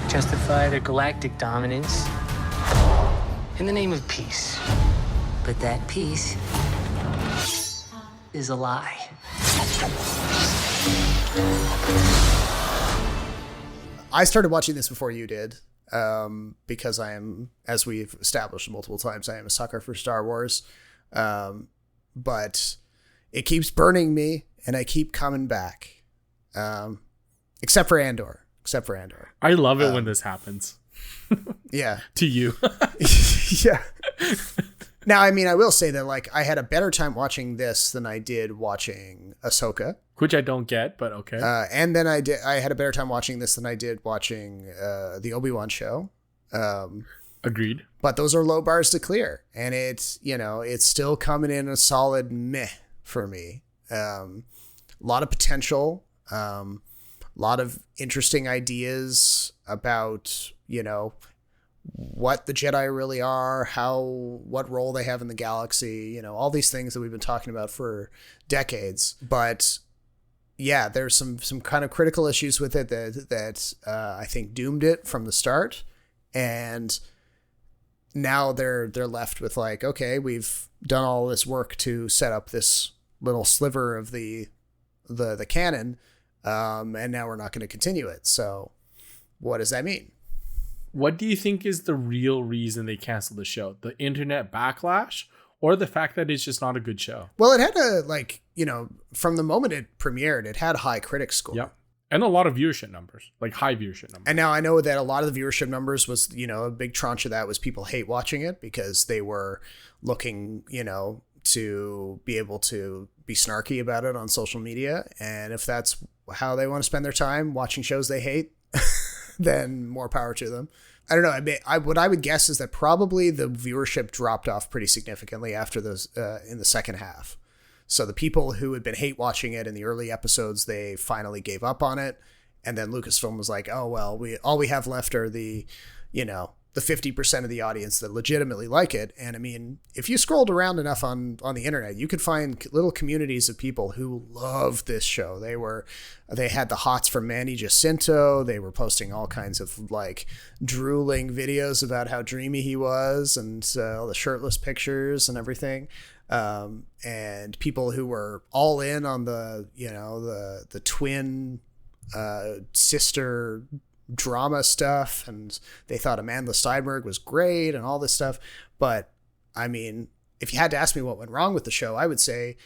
justify their galactic dominance in the name of peace. But that peace is a lie. I started watching this before you did, because I am, as we've established multiple times, I am a sucker for Star Wars. But it keeps burning me, and I keep coming back. Except for Andor. I love it when this happens. Yeah. To you. Yeah. Now, I mean, I will say that, like, I had a better time watching this than I did watching Ahsoka. Which I don't get, but okay. And then I had a better time watching this than I did watching the Obi-Wan show. Agreed. But those are low bars to clear. And it's still coming in a solid meh for me. A lot of potential. A lot of interesting ideas about, what the Jedi really are, what role they have in the galaxy, all these things that we've been talking about for decades. But yeah, there's some kind of critical issues with it that I think doomed it from the start. And now they're left with like, okay, we've done all this work to set up this little sliver of the canon, and now we're not going to continue it. So what does that mean? What do you think is the real reason they canceled the show? The internet backlash or the fact that it's just not a good show? Well, it had from the moment it premiered, it had a high critic score. Yeah. And a lot of viewership numbers, like high viewership numbers. And now I know that a lot of the viewership numbers was, a big tranche of that was people hate watching it because they were looking, to be able to be snarky about it on social media. And if that's how they want to spend their time watching shows they hate, then more power to them. I don't know. What I would guess is that probably the viewership dropped off pretty significantly after those in the second half. So the people who had been hate watching it in the early episodes, they finally gave up on it. And then Lucasfilm was like, oh, well, all we have left are the 50% of the audience that legitimately like it. And I mean, if you scrolled around enough on the internet, you could find little communities of people who love this show. They had the hots from Manny Jacinto. They were posting all kinds of like drooling videos about how dreamy he was and all the shirtless pictures and everything. And people who were all in on the twin sister drama stuff, and they thought Amanda Steinberg was great and all this stuff. But I mean, if you had to ask me what went wrong with the show, I would say,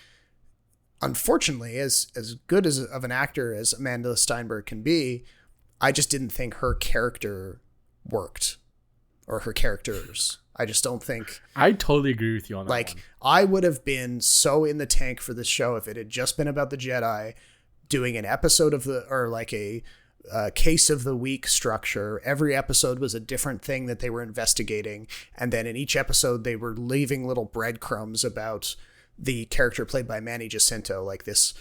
unfortunately, as good of an actor as Amanda Steinberg can be, I just didn't think her character worked, or her characters. I just don't think. I totally agree with you on that. Like, one. I would have been so in the tank for this show if it had just been about the Jedi, doing an episode like a case of the week structure. Every episode was a different thing that they were investigating, and then in each episode they were leaving little breadcrumbs about the character played by Manny Jacinto, like this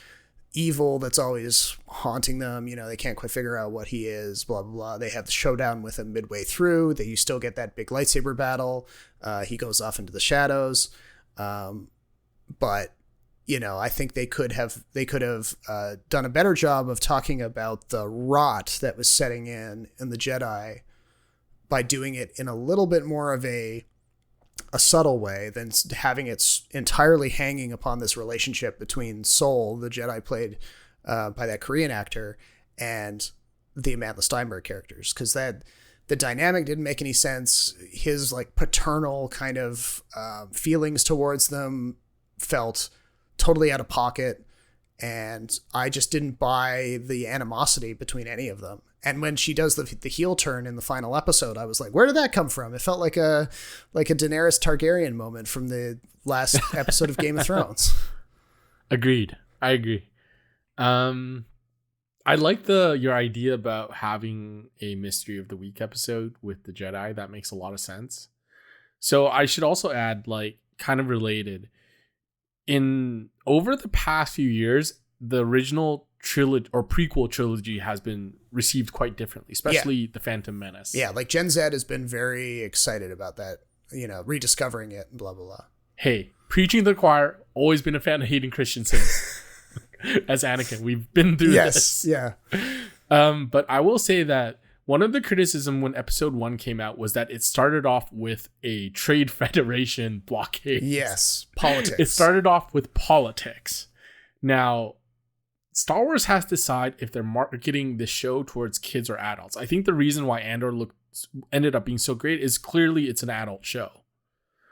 evil that's always haunting them. They can't quite figure out what he is, blah blah blah. They have the showdown with him midway through. You still get that big lightsaber battle. He goes off into the shadows, but I think they could have done a better job of talking about the rot that was setting in the Jedi by doing it in a little bit more of a subtle way than having it entirely hanging upon this relationship between Sol, the Jedi played by that Korean actor, and the Amanda Steinberg characters, because the dynamic didn't make any sense. His like paternal kind of feelings towards them felt totally out of pocket, and I just didn't buy the animosity between any of them. And when she does the heel turn in the final episode, I was like, where did that come from? It felt like a Daenerys Targaryen moment from the last episode of Game of Thrones. Agreed. I agree. I like your idea about having a Mystery of the Week episode with the Jedi. That makes a lot of sense. So I should also add, like, kind of related, over the past few years, the original trilogy or prequel trilogy has been received quite differently, especially The Phantom Menace. Yeah, like Gen Z has been very excited about that, rediscovering it and blah, blah, blah. Hey, preaching to the choir, always been a fan of Hayden Christensen as Anakin. We've been through this. Yeah. But I will say that one of the criticism when episode 1 came out was that it started off with a trade federation blockade. Yes, politics. It started off with politics. Now, Star Wars has to decide if they're marketing the show towards kids or adults. I think the reason why Andor ended up being so great is clearly it's an adult show,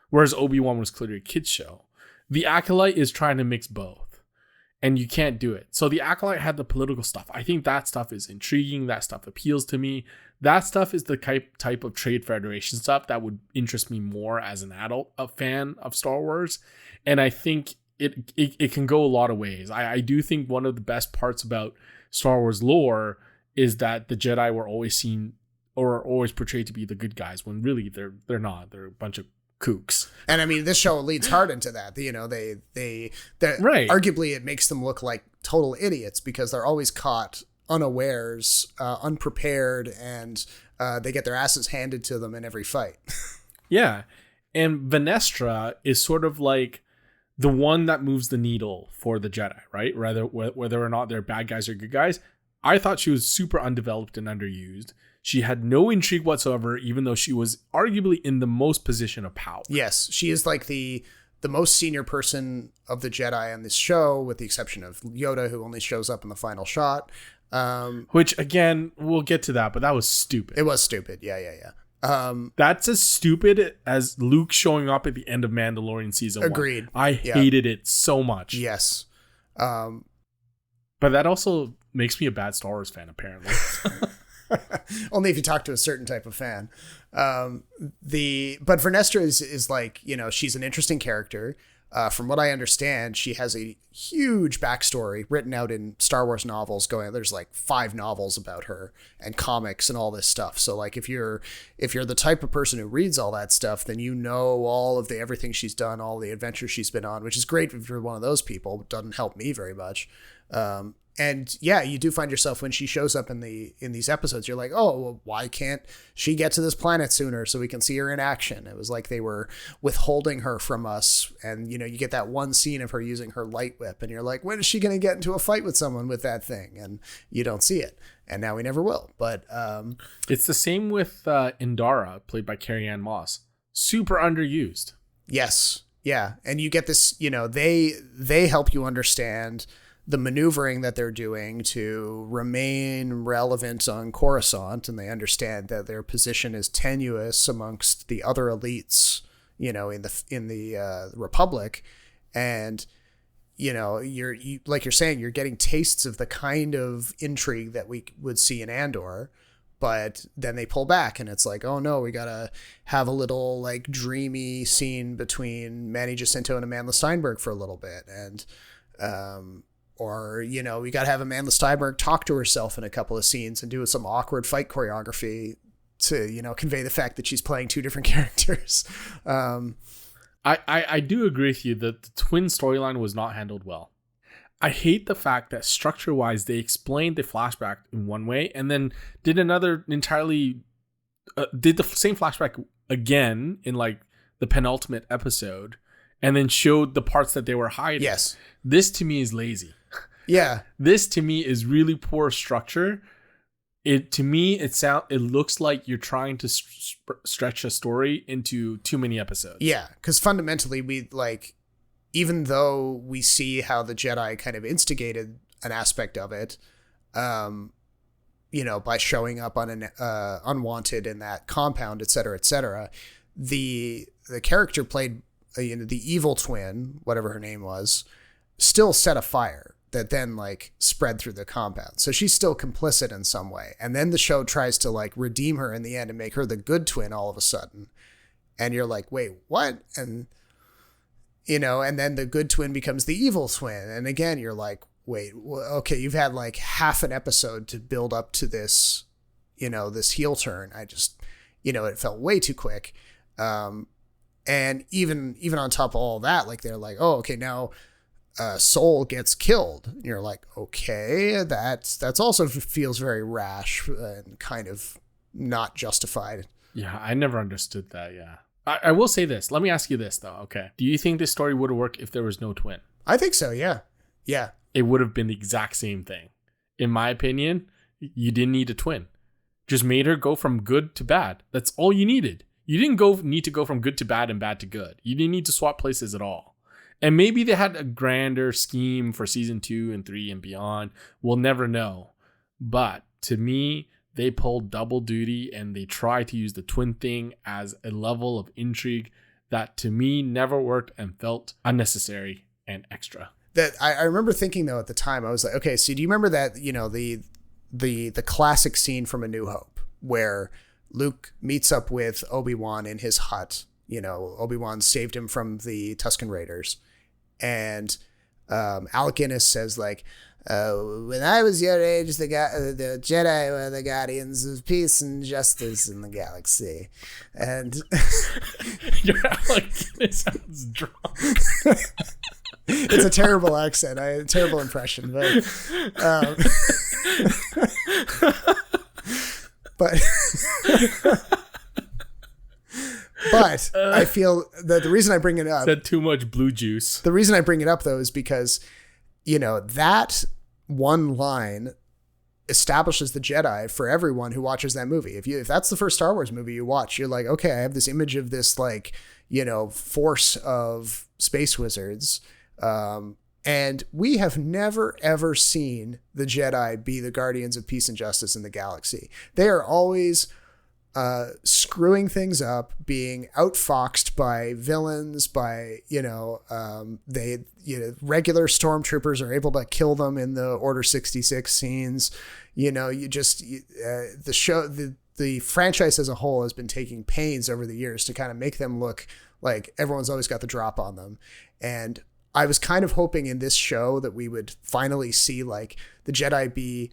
whereas Obi-Wan was clearly a kid's show. The Acolyte is trying to mix both, and you can't do it. So the Acolyte had the political stuff. I think that stuff is intriguing. That stuff appeals to me. That stuff is the type of Trade Federation stuff that would interest me more as an adult, a fan of Star Wars. And I think it can go a lot of ways. I do think one of the best parts about Star Wars lore is that the Jedi were always seen or always portrayed to be the good guys, when really they're not. They're a bunch of kooks. And I mean, this show leads hard into that. They right. Arguably it makes them look like total idiots because they're always caught unawares, unprepared, and they get their asses handed to them in every fight. Yeah. And Venestra is sort of like the one that moves the needle for the Jedi, right? Whether or not they're bad guys or good guys. I thought she was super undeveloped and underused. She had no intrigue whatsoever, even though she was arguably in the most position of power. Yes, she is like the most senior person of the Jedi on this show, with the exception of Yoda, who only shows up in the final shot. Which, again, we'll get to that, but that was stupid. It was stupid. Yeah. That's as stupid as Luke showing up at the end of Mandalorian season 1. Agreed. I hated it so much. Yes. But that also makes me a bad Star Wars fan, apparently. Only if you talk to a certain type of fan. But Vernestra is like, she's an interesting character. From what I understand, she has a huge backstory written out in Star Wars novels. There's like 5 novels about her and comics and all this stuff. So like, if you're the type of person who reads all that stuff, then you know all of everything she's done, all the adventures she's been on, which is great if you're one of those people. It doesn't help me very much. And yeah, you do find yourself when she shows up in these episodes, you're like, oh, well, why can't she get to this planet sooner so we can see her in action? It was like they were withholding her from us. And, you get that one scene of her using her light whip and you're like, when is she going to get into a fight with someone with that thing? And you don't see it. And now we never will. But it's the same with Indara, played by Carrie-Anne Moss. Super underused. Yes. Yeah. And you get this, they help you understand the maneuvering that they're doing to remain relevant on Coruscant, and they understand that their position is tenuous amongst the other elites, in the Republic, and you're like you're saying, you're getting tastes of the kind of intrigue that we would see in Andor, but then they pull back, and it's like, oh no, we gotta have a little like dreamy scene between Manny Jacinto and Amanda Steinberg for a little bit, and or, we got to have Amanda Steinberg talk to herself in a couple of scenes and do some awkward fight choreography to, convey the fact that she's playing 2 different characters. I do agree with you that the twin storyline was not handled well. I hate the fact that structure-wise, they explained the flashback in one way and then did another entirely, did the same flashback again in like the penultimate episode. and then showed the parts that they were hiding. Yes. This to me is lazy. Yeah. This to me is really poor structure. It looks like you're trying to stretch a story into too many episodes. Yeah, because fundamentally we like, even though we see how the Jedi kind of instigated an aspect of it, by showing up on an unwanted in that compound, et cetera, the character played, the evil twin, whatever her name was, still set a fire that then like spread through the compound. So she's still complicit in some way. And then the show tries to like redeem her in the end and make her the good twin all of a sudden. And you're like, wait, what? And, and then the good twin becomes the evil twin. And again, you're like, wait, okay, you've had like half an episode to build up to this, this heel turn. I just, it felt way too quick. And even on top of all that, like they're like, oh, okay, now Soul gets killed. And you're like, okay, that's also feels very rash and kind of not justified. Yeah, I never understood that. Yeah, I will say this. Let me ask you this though. Okay, do you think this story would have worked if there was no twin? I think so. Yeah. It would have been the exact same thing. In my opinion, you didn't need a twin. Just made her go from good to bad. That's all you needed. You didn't need to go from good to bad and bad to good. You didn't need to swap places at all. And maybe they had a grander scheme for season 2 and 3 and beyond. We'll never know. But to me, they pulled double duty and they tried to use the twin thing as a level of intrigue that to me never worked and felt unnecessary and extra. That I remember thinking though at the time, I was like, okay, so do you remember that, the classic scene from A New Hope where Luke meets up with Obi-Wan in his hut? Obi-Wan saved him from the Tusken Raiders. And Alec Guinness says like, when I was your age, the Jedi were the guardians of peace and justice in the galaxy. And your Alec Guinness sounds drunk. It's a terrible accent. A terrible impression, but but I feel that the reason I bring it up, said too much blue juice. The reason I bring it up though is because, that one line establishes the Jedi for everyone who watches that movie. If that's the first Star Wars movie you watch, you're like, okay, I have this image of this like, force of space wizards. And we have never, ever seen the Jedi be the guardians of peace and justice in the galaxy. They are always screwing things up, being outfoxed by villains, by, regular stormtroopers are able to kill them in the Order 66 scenes. The franchise as a whole has been taking pains over the years to kind of make them look like everyone's always got the drop on them. And I was kind of hoping in this show that we would finally see like the Jedi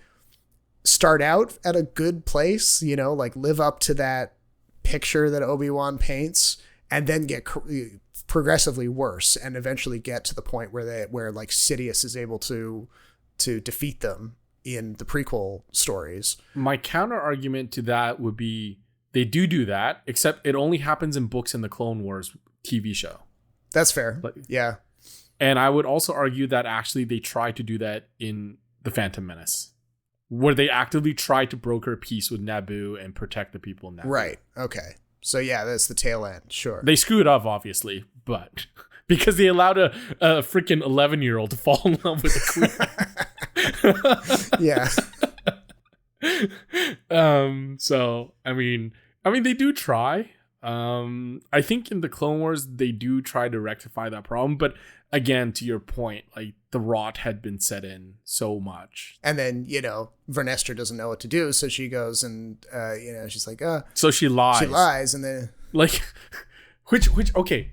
start out at a good place, like live up to that picture that Obi-Wan paints, and then get progressively worse and eventually get to the point where like Sidious is able to defeat them in the prequel stories. My counter argument to that would be they do that, except it only happens in books in the Clone Wars TV show. That's fair. Yeah. And I would also argue that actually they tried to do that in The Phantom Menace, where they actively tried to broker peace with Naboo and protect the people in Naboo. Right. Okay. So yeah, that's the tail end. Sure. They screwed up, obviously, but because they allowed a freaking 11-year-old to fall in love with the queen. Yeah. So I mean, they do try. I think in the Clone Wars they do try to rectify that problem, but again, to your point, like the rot had been set in so much. And then, Vernestra doesn't know what to do. So she goes and, she's like, so she lies. She lies. And then like, which, okay.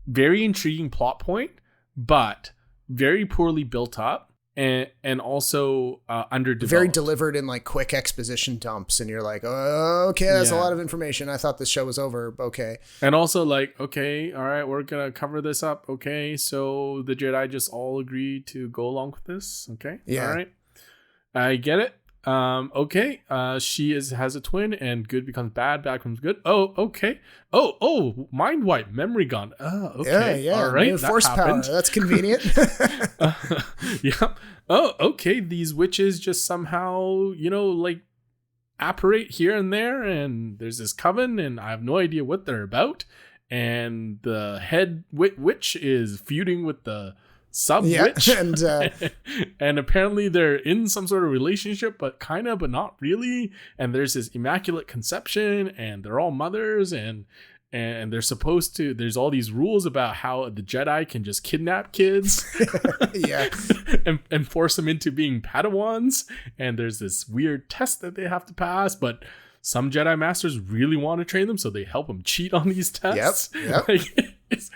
Very intriguing plot point, but very poorly built up and also underdeveloped. Very delivered in like quick exposition dumps. And you're like, oh, okay, that's a lot of information. I thought this show was over. Okay. And also like, okay, all right, we're going to cover this up. Okay. So the Jedi just all agreed to go along with this. Okay. Yeah. All right. I get it. Okay. She has a twin, and good becomes bad, bad becomes good. Oh, okay. Oh, mind wipe, memory gone. Oh, okay. Yeah. All right. New That force happened. power. That's convenient. Yeah. Oh, okay. These witches just somehow, like apparate here and there, and there's this coven, and I have no idea what they're about. And the head witch is feuding with the sub witch, and apparently they're in some sort of relationship, but not really. And there's this immaculate conception, and they're all mothers, and they're supposed to. There's all these rules about how the Jedi can just kidnap kids, and force them into being Padawans. And there's this weird test that they have to pass, but some Jedi Masters really want to train them, so they help them cheat on these tests. Yep. It's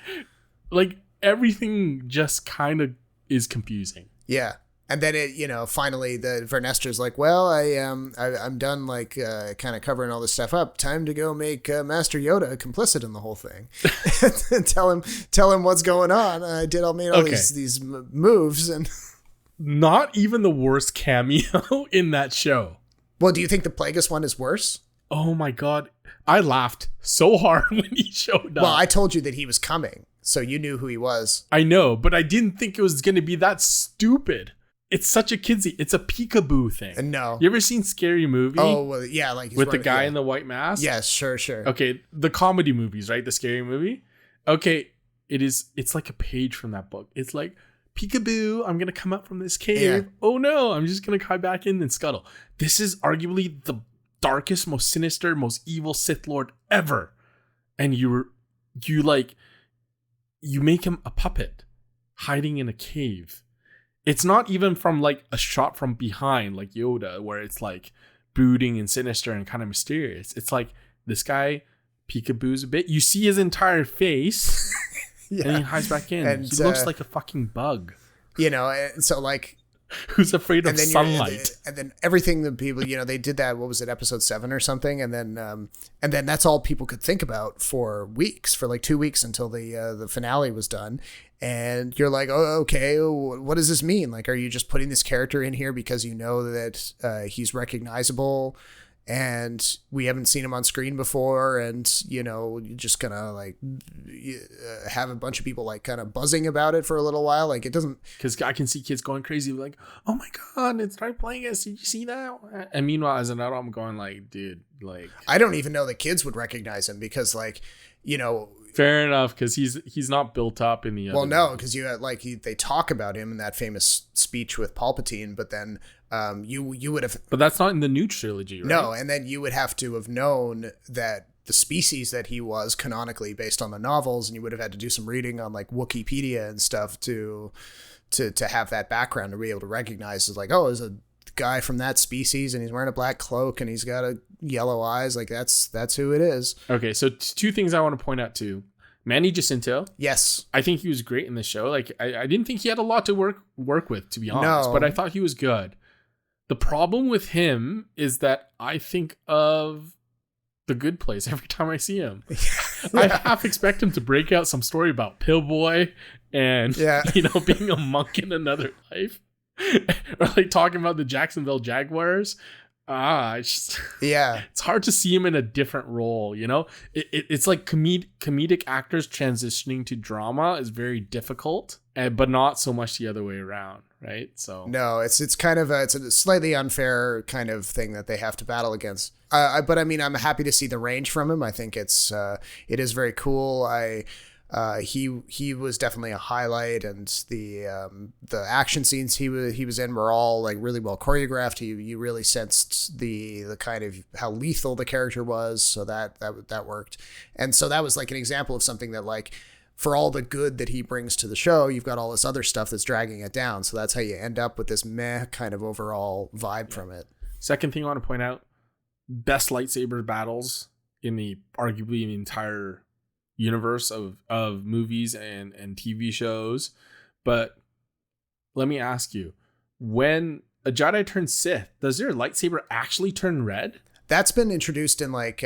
like everything just kind of is confusing. Yeah. And then finally the Vernester's like, well, I'm done kind of covering all this stuff up. Time to go make Master Yoda complicit in the whole thing. And tell him what's going on. I made all these moves, and not even the worst cameo in that show. Well, do you think the Plagueis one is worse? Oh my God. I laughed so hard when he showed up. Well, I told you that he was coming, so you knew who he was. I know, but I didn't think it was going to be that stupid. It's such a kidsy. It's a peekaboo thing. No. You ever seen Scary Movie? Oh, well, yeah. Like with the guy in the white mask? Yes, sure. Okay, the comedy movies, right? The Scary Movie? Okay, it's like a page from that book. It's like, peekaboo, I'm going to come out from this cave. Yeah. Oh no, I'm just going to climb back in and scuttle. This is arguably the darkest, most sinister, most evil Sith Lord ever. And you make him a puppet hiding in a cave. It's not even from like a shot from behind like Yoda, where it's like brooding and sinister and kind of mysterious. It's like this guy peekaboos a bit. You see his entire face. Yeah. And he hides back in. And he looks like a fucking bug. And so like... Who's afraid of sunlight? And then everything that people, they did that, what was it, episode 7 or something? And then that's all people could think about for weeks, for like 2 weeks until the finale was done. And you're like, oh, okay, what does this mean? Like, are you just putting this character in here because you know that he's recognizable and we haven't seen him on screen before, and you're just gonna like have a bunch of people like kind of buzzing about it for a little while? Like, it doesn't, because I can see kids going crazy like, oh my God, it's Darth Plagueis, did you see that? And meanwhile, as an adult, I'm going like, dude, like, I don't even know the kids would recognize him because like, fair enough, because he's not built up in the other. Well, no, because they talk about him in that famous speech with Palpatine, but then you would have. But that's not in the new trilogy, right? No, and then you would have to have known that the species that he was canonically based on the novels, and you would have had to do some reading on like Wikipedia and stuff to have that background to be able to recognize as like, oh, there's a guy from that species and he's wearing a black cloak and he's got yellow eyes. Like that's who it is. Okay, so two things I want to point out too. Manny Jacinto. Yes. I think he was great in the show. Like I didn't think he had a lot to work with, to be honest, but I thought he was good. The problem with him is that I think of The Good Place every time I see him. I half expect him to break out some story about Pillboy and being a monk in another life. Or like talking about the Jacksonville Jaguars. It's hard to see him in a different role. It's like comedic actors transitioning to drama is very difficult, but not so much the other way around, right? So no, it's kind of it's a slightly unfair kind of thing that they have to battle against. But I mean, I'm happy to see the range from him. I think it is very cool. He was definitely a highlight, and the action scenes he was in were all like really well choreographed. You really sensed the kind of how lethal the character was, so that worked. And so that was like an example of something that, like, for all the good that he brings to the show, you've got all this other stuff that's dragging it down. So that's how you end up with this meh kind of overall vibe from it. Second thing I want to point out: best lightsaber battles in arguably the entire universe of movies and TV shows. But let me ask you, when a Jedi turns Sith, does their lightsaber actually turn red? That's been introduced in like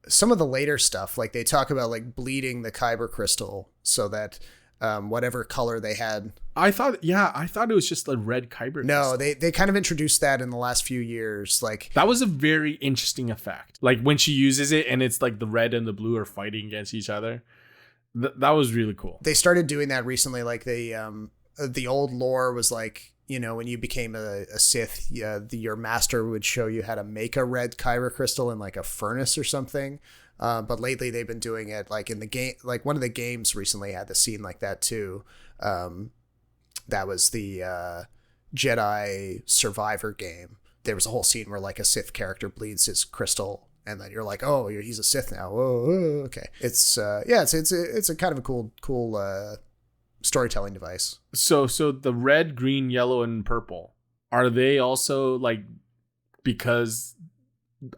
some of the later stuff. Like they talk about like bleeding the kyber crystal so that whatever color they had. I thought it was just a red kyber. No, they kind of introduced that in the last few years. Like, that was a very interesting effect. Like when she uses it and it's like the red and the blue are fighting against each other. That was really cool. They started doing that recently. Like the old lore was like, you know, when you became a Sith, your master would show you how to make a red kyber crystal in like a furnace or something. But lately they've been doing it like in the game, like one of the games recently had the scene like that too. That was the Jedi Survivor game. There was a whole scene where like a Sith character bleeds his crystal, and then you're like, oh, he's a Sith now. Oh, okay. It's it's a kind of a cool storytelling device. So the red, green, yellow, and purple, are they also like, because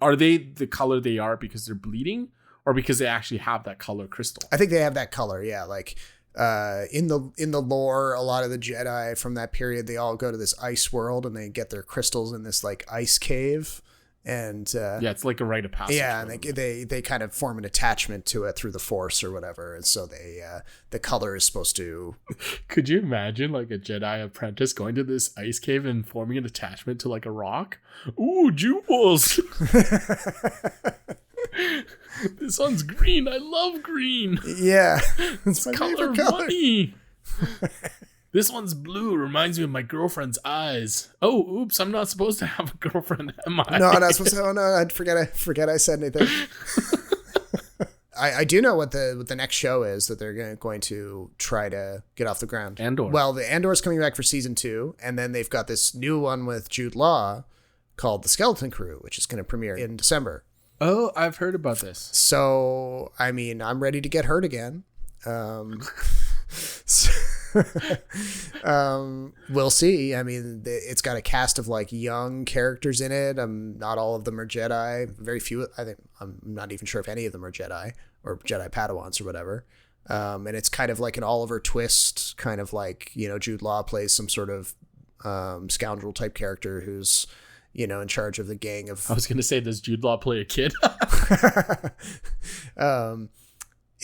are they the color they are because they're bleeding, or because they actually have that color crystal? I think they have that color. Yeah, like in the lore, a lot of the Jedi from that period, they all go to this ice world and they get their crystals in this like ice cave. And it's like a rite of passage. Yeah, and they kind of form an attachment to it through the Force or whatever, and so the color is supposed to. Could you imagine like a Jedi apprentice going to this ice cave and forming an attachment to like a rock? Ooh, jewels! This one's green. I love green. Yeah, it's my color money. This one's blue. Reminds me of my girlfriend's eyes. Oh, oops! I'm not supposed to have a girlfriend, am I? No, I'm not supposed to. Oh no, I forget I said anything. I do know what the next show is that they're going to try to get off the ground. Andor. Well, the Andor's coming back for season 2, and then they've got this new one with Jude Law called The Skeleton Crew, which is going to premiere in December. Oh, I've heard about this. So, I mean, I'm ready to get hurt again. We'll see. I mean, it's got a cast of like young characters in it. Not all of them are Jedi. Very few. I think I'm not even sure if any of them are Jedi or Jedi Padawans or whatever. And it's kind of like an Oliver Twist, kind of like, you know, Jude Law plays some sort of scoundrel type character who's, you know, in charge of the gang of. I was gonna say, does Jude Law play a kid?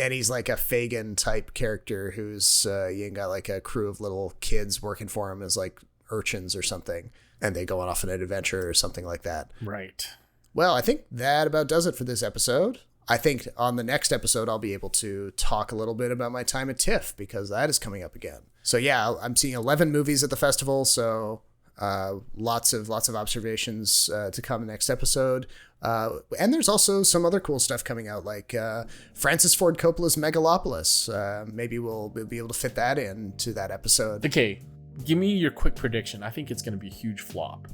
And he's like a Fagin type character who's you got like a crew of little kids working for him as like urchins or something, and they go off on an adventure or something like that. Right. Well, I think that about does it for this episode. I think on the next episode I'll be able to talk a little bit about my time at TIFF, because that is coming up again. So yeah, I'm seeing 11 movies at the festival, so lots of observations to come next episode. And there's also some other cool stuff coming out, like Francis Ford Coppola's Megalopolis. Maybe we'll be able to fit that into that episode. Okay, give me your quick prediction. I think it's going to be a huge flop,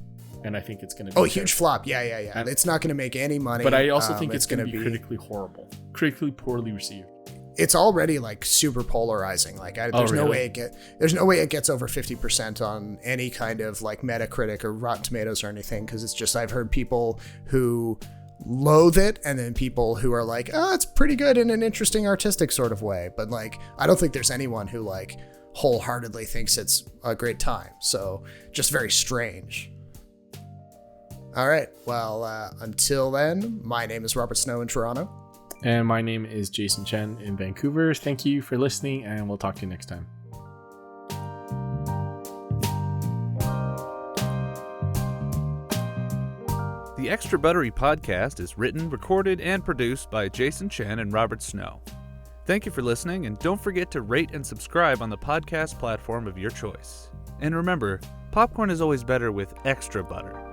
and I think it's going to be huge flop. Yeah. And it's not going to make any money. But I also think it's going to be critically horrible, critically poorly received. It's already like super polarizing. Like there's no way it gets over 50% on any kind of like Metacritic or Rotten Tomatoes or anything, because it's just, I've heard people who loathe it and then people who are like, oh, it's pretty good in an interesting artistic sort of way, but like I don't think there's anyone who like wholeheartedly thinks it's a great time. So just very strange. All right, well, until then, my name is Robert Snow in Toronto. And my name is Jason Chen in Vancouver. Thank you for listening, and we'll talk to you next time. The Extra Buttery podcast is written, recorded, and produced by Jason Chen and Robert Snow. Thank you for listening, and don't forget to rate and subscribe on the podcast platform of your choice. And remember, popcorn is always better with extra butter.